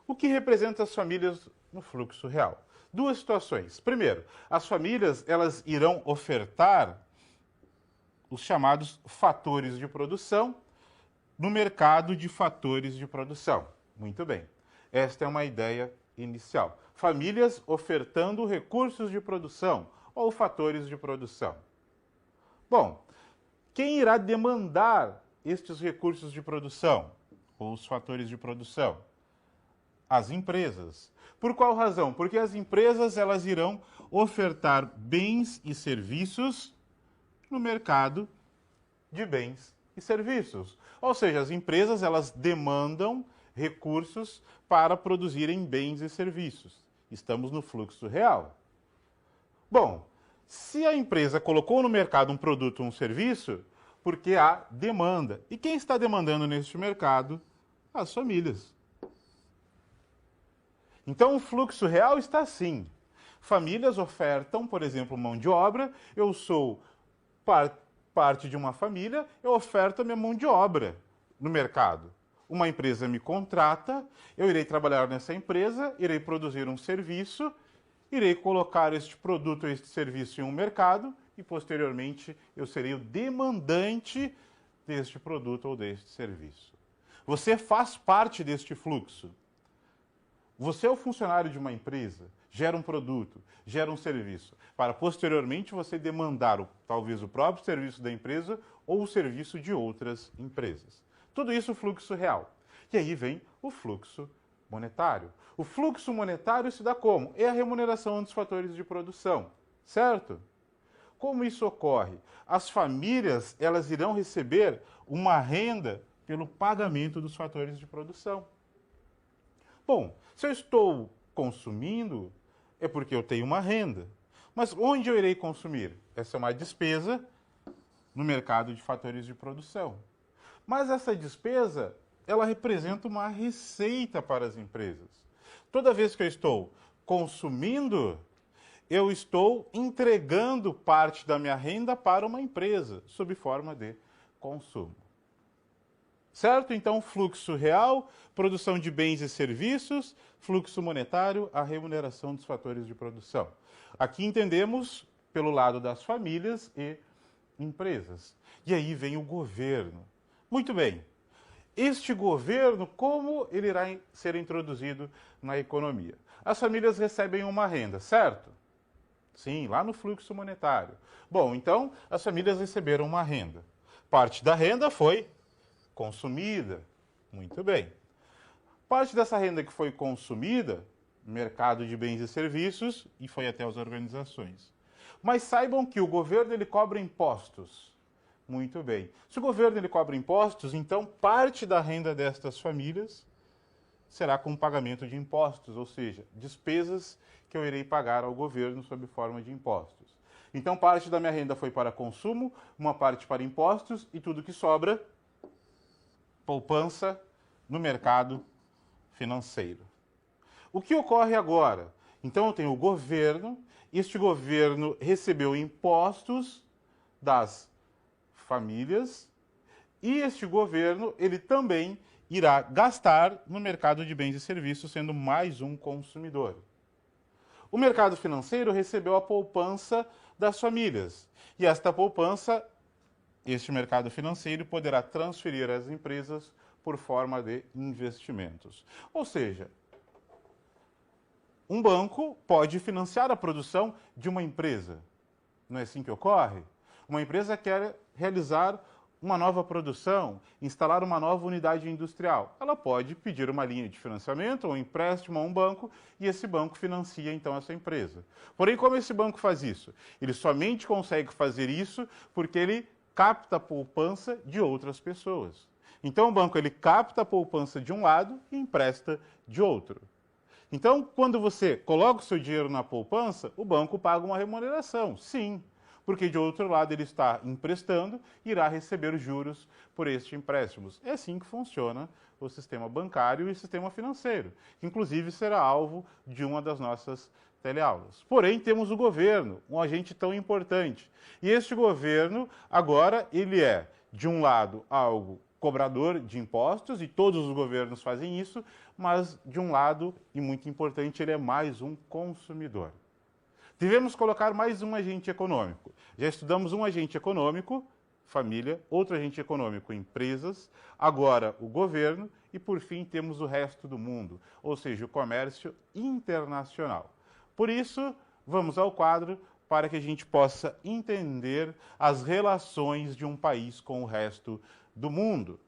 O que representa as famílias no fluxo real? Duas situações. Primeiro, as famílias elas irão ofertar os chamados fatores de produção no mercado de fatores de produção. Muito bem. Esta é uma ideia inicial. Famílias ofertando recursos de produção ou fatores de produção. Bom, quem irá demandar estes recursos de produção ou os fatores de produção? As empresas. Por qual razão? Porque as empresas elas irão ofertar bens e serviços no mercado de bens e serviços. Ou seja, as empresas elas demandam recursos para produzirem bens e serviços. Estamos no fluxo real. Bom, se a empresa colocou no mercado um produto ou um serviço, porque há demanda. E quem está demandando neste mercado? As famílias. Então, o fluxo real está assim. Famílias ofertam, por exemplo, mão de obra. Eu sou parte de uma família, eu oferto a minha mão de obra no mercado. Uma empresa me contrata, eu irei trabalhar nessa empresa, irei produzir um serviço, irei colocar este produto ou este serviço em um mercado e, posteriormente, eu serei o demandante deste produto ou deste serviço. Você faz parte deste fluxo. Você é o funcionário de uma empresa, gera um produto, gera um serviço, para posteriormente você demandar talvez o próprio serviço da empresa ou o serviço de outras empresas. Tudo isso fluxo real. E aí vem o fluxo monetário. O fluxo monetário se dá como? É a remuneração dos fatores de produção, certo? Como isso ocorre? As famílias elas irão receber uma renda pelo pagamento dos fatores de produção. Bom, se eu estou consumindo, é porque eu tenho uma renda. Mas onde eu irei consumir? Essa é uma despesa no mercado de fatores de produção. Mas essa despesa, ela representa uma receita para as empresas. Toda vez que eu estou consumindo, eu estou entregando parte da minha renda para uma empresa, sob forma de consumo. Certo? Então, fluxo real, produção de bens e serviços, fluxo monetário, a remuneração dos fatores de produção. Aqui entendemos pelo lado das famílias e empresas. E aí vem o governo. Muito bem. Este governo, como ele irá ser introduzido na economia? As famílias recebem uma renda, certo? Sim, lá no fluxo monetário. Bom, então, as famílias receberam uma renda. Parte da renda foi consumida. Muito bem. Parte dessa renda que foi consumida, mercado de bens e serviços, e foi até as organizações. Mas saibam que o governo ele cobra impostos. Muito bem. Se o governo ele cobra impostos, então parte da renda destas famílias será com pagamento de impostos, ou seja, despesas que eu irei pagar ao governo sob forma de impostos. Então parte da minha renda foi para consumo, uma parte para impostos e tudo que sobra poupança no mercado financeiro. O que ocorre agora? Então eu tenho o governo, este governo recebeu impostos das famílias e este governo ele também irá gastar no mercado de bens e serviços, sendo mais um consumidor. O mercado financeiro recebeu a poupança das famílias. E esta poupança, este mercado financeiro poderá transferir às empresas por forma de investimentos. Ou seja, um banco pode financiar a produção de uma empresa. Não é assim que ocorre? Uma empresa quer realizar uma nova produção, instalar uma nova unidade industrial. Ela pode pedir uma linha de financiamento ou um empréstimo a um banco e esse banco financia então essa empresa. Porém, como esse banco faz isso? Ele somente consegue fazer isso porque ele capta a poupança de outras pessoas. Então o banco ele capta a poupança de um lado e empresta de outro. Então, quando você coloca o seu dinheiro na poupança, o banco paga uma remuneração, sim. Porque de outro lado ele está emprestando e irá receber juros por estes empréstimos. É assim que funciona o sistema bancário e o sistema financeiro, que inclusive será alvo de uma das nossas teleaulas. Porém, temos o governo, um agente tão importante. E este governo, agora, ele é, de um lado, algo cobrador de impostos, e todos os governos fazem isso, mas, de um lado, e muito importante, ele é mais um consumidor. Devemos colocar mais um agente econômico. Já estudamos um agente econômico, família, outro agente econômico, empresas, agora o governo e, por fim, temos o resto do mundo, ou seja, o comércio internacional. Por isso, vamos ao quadro para que a gente possa entender as relações de um país com o resto do mundo.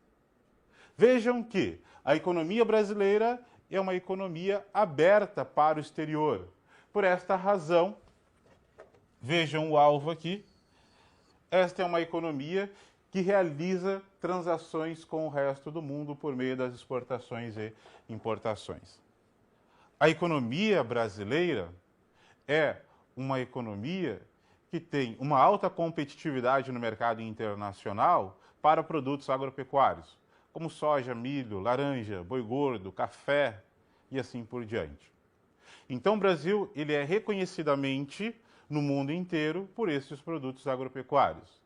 Vejam que a economia brasileira é uma economia aberta para o exterior. Por esta razão, vejam o alvo aqui, esta é uma economia que realiza transações com o resto do mundo por meio das exportações e importações. A economia brasileira é uma economia que tem uma alta competitividade no mercado internacional para produtos agropecuários, como soja, milho, laranja, boi gordo, café e assim por diante. Então, o Brasil ele é reconhecidamente no mundo inteiro por esses produtos agropecuários.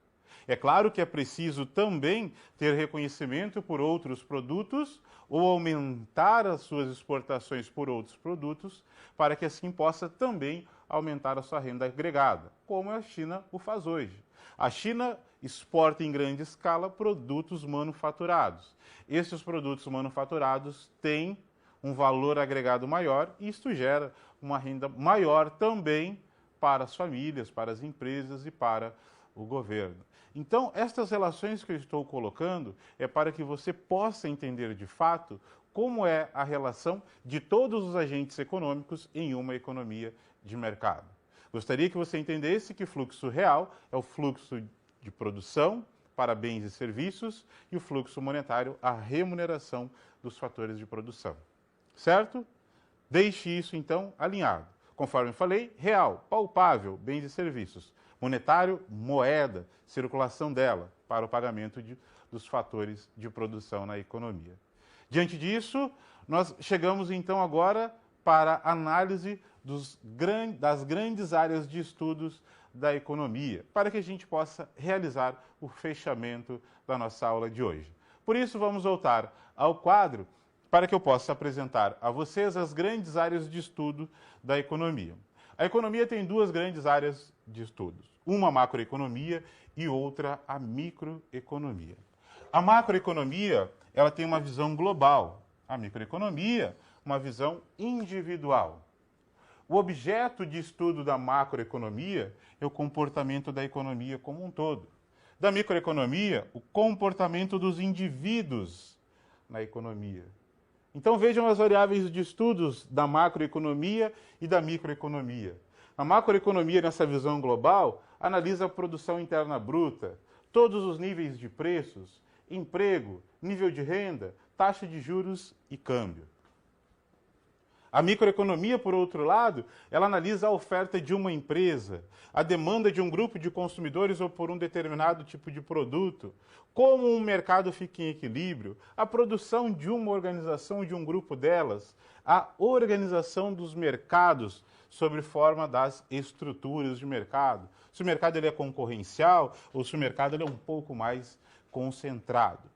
É claro que é preciso também ter reconhecimento por outros produtos ou aumentar as suas exportações por outros produtos para que assim possa também aumentar a sua renda agregada, como a China o faz hoje. A China exporta em grande escala produtos manufaturados. Esses produtos manufaturados têm um valor agregado maior e isto gera uma renda maior também para as famílias, para as empresas e para o governo. Então, estas relações que eu estou colocando é para que você possa entender de fato como é a relação de todos os agentes econômicos em uma economia de mercado. Gostaria que você entendesse que fluxo real é o fluxo de produção para bens e serviços e o fluxo monetário, a remuneração dos fatores de produção. Certo? Deixe isso, então, alinhado. Conforme eu falei, real, palpável, bens e serviços. Monetário, moeda, circulação dela para o pagamento dos fatores de produção na economia. Diante disso, nós chegamos, então, agora para a análise das grandes áreas de estudos da economia, para que a gente possa realizar o fechamento da nossa aula de hoje. Por isso, vamos voltar ao quadro para que eu possa apresentar a vocês as grandes áreas de estudo da economia. A economia tem duas grandes áreas de estudos, uma a macroeconomia e outra a microeconomia. A macroeconomia, ela tem uma visão global, a microeconomia, uma visão individual. O objeto de estudo da macroeconomia é o comportamento da economia como um todo. Da microeconomia, o comportamento dos indivíduos na economia. Então vejam as variáveis de estudos da macroeconomia e da microeconomia. A macroeconomia, nessa visão global, analisa a produção interna bruta, todos os níveis de preços, emprego, nível de renda, taxa de juros e câmbio. A microeconomia, por outro lado, ela analisa a oferta de uma empresa, a demanda de um grupo de consumidores ou por um determinado tipo de produto, como um mercado fica em equilíbrio, a produção de uma organização, de um grupo delas, a organização dos mercados sob forma das estruturas de mercado. Se o mercado ele é concorrencial ou se o mercado ele é um pouco mais concentrado.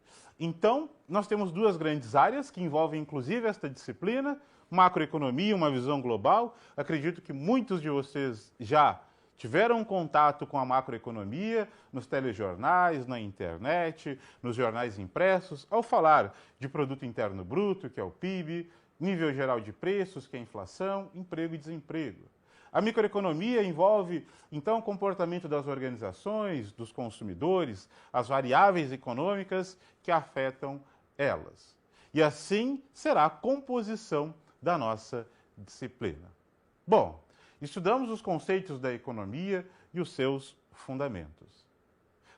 Então, nós temos duas grandes áreas que envolvem inclusive esta disciplina, macroeconomia, uma visão global. Acredito que muitos de vocês já tiveram contato com a macroeconomia nos telejornais, na internet, nos jornais impressos, ao falar de produto interno bruto, que é o PIB, nível geral de preços, que é a inflação, emprego e desemprego. A microeconomia envolve, então, o comportamento das organizações, dos consumidores, as variáveis econômicas que afetam elas. E assim será a composição da nossa disciplina. Bom, estudamos os conceitos da economia e os seus fundamentos.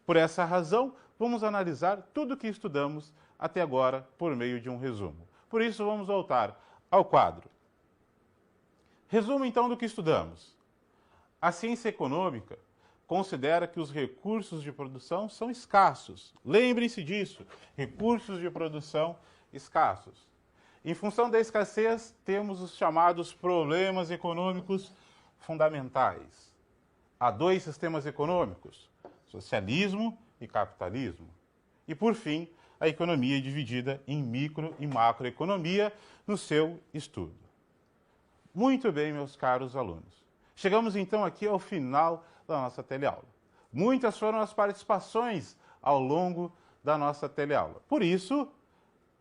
Por essa razão, vamos analisar tudo o que estudamos até agora por meio de um resumo. Por isso, vamos voltar ao quadro. Resumo, então, do que estudamos. A ciência econômica considera que os recursos de produção são escassos. Lembrem-se disso, recursos de produção escassos. Em função da escassez, temos os chamados problemas econômicos fundamentais. Há dois sistemas econômicos, socialismo e capitalismo. E, por fim, a economia é dividida em micro e macroeconomia no seu estudo. Muito bem, meus caros alunos. Chegamos então aqui ao final da nossa teleaula. Muitas foram as participações ao longo da nossa teleaula. Por isso,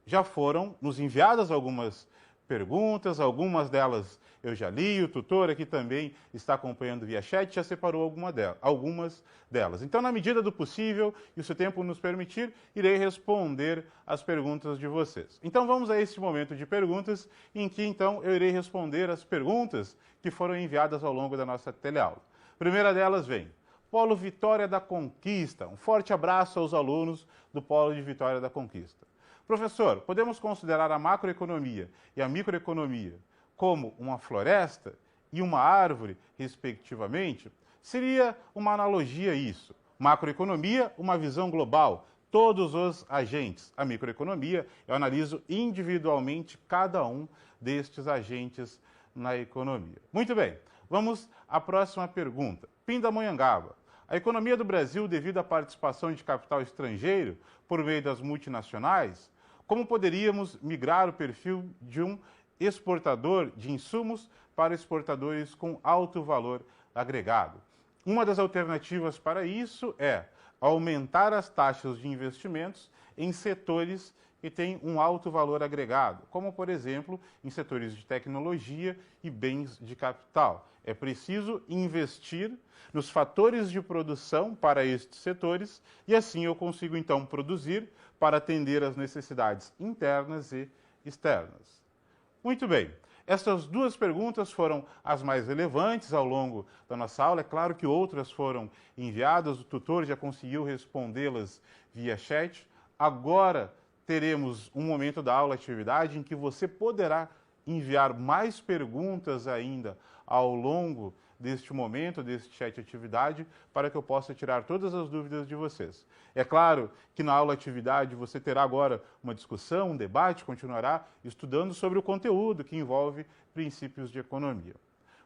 já foram nos enviadas algumas perguntas, algumas delas eu já li, o tutor aqui também está acompanhando via chat, já separou algumas delas. Então, na medida do possível, e se o tempo nos permitir, irei responder as perguntas de vocês. Então, vamos a este momento de perguntas, em que, então, eu irei responder as perguntas que foram enviadas ao longo da nossa teleaula. A primeira delas vem: Polo Vitória da Conquista. Um forte abraço aos alunos do Polo de Vitória da Conquista. Professor, podemos considerar a macroeconomia e a microeconomia como uma floresta e uma árvore, respectivamente? Seria uma analogia isso. Macroeconomia, uma visão global, todos os agentes. A microeconomia, eu analiso individualmente cada um destes agentes na economia. Muito bem, vamos à próxima pergunta. Pindamonhangaba. A economia do Brasil, devido à participação de capital estrangeiro por meio das multinacionais, como poderíamos migrar o perfil de um exportador de insumos para exportadores com alto valor agregado? Uma das alternativas para isso é aumentar as taxas de investimentos em setores que têm um alto valor agregado, como, por exemplo, em setores de tecnologia e bens de capital. É preciso investir nos fatores de produção para estes setores e assim eu consigo, então, produzir para atender às necessidades internas e externas. Muito bem. Essas duas perguntas foram as mais relevantes ao longo da nossa aula. É claro que outras foram enviadas, o tutor já conseguiu respondê-las via chat. Agora teremos um momento da aula atividade em que você poderá enviar mais perguntas ainda ao longo deste momento, deste chat atividade, para que eu possa tirar todas as dúvidas de vocês. É claro que na aula atividade você terá agora uma discussão, um debate, continuará estudando sobre o conteúdo que envolve princípios de economia.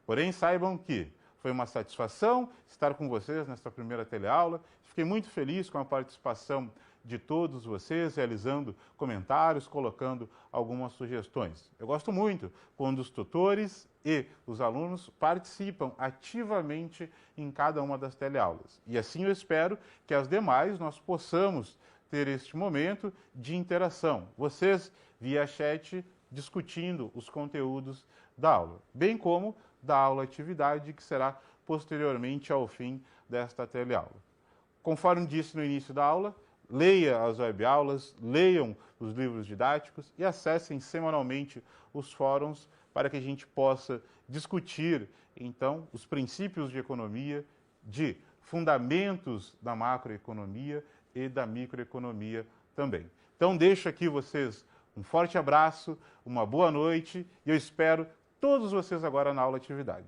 Porém, saibam que foi uma satisfação estar com vocês nesta primeira teleaula. Fiquei muito feliz com a participação de todos vocês, realizando comentários, colocando algumas sugestões. Eu gosto muito quando os tutores e os alunos participam ativamente em cada uma das teleaulas. E assim eu espero que as demais nós possamos ter este momento de interação. Vocês, via chat, discutindo os conteúdos da aula, bem como da aula atividade, que será posteriormente ao fim desta teleaula. Conforme disse no início da aula, leia as webaulas, leiam os livros didáticos e acessem semanalmente os fóruns para que a gente possa discutir, então, os princípios de economia, de fundamentos da macroeconomia e da microeconomia também. Então, deixo aqui vocês um forte abraço, uma boa noite e eu espero todos vocês agora na aula atividade.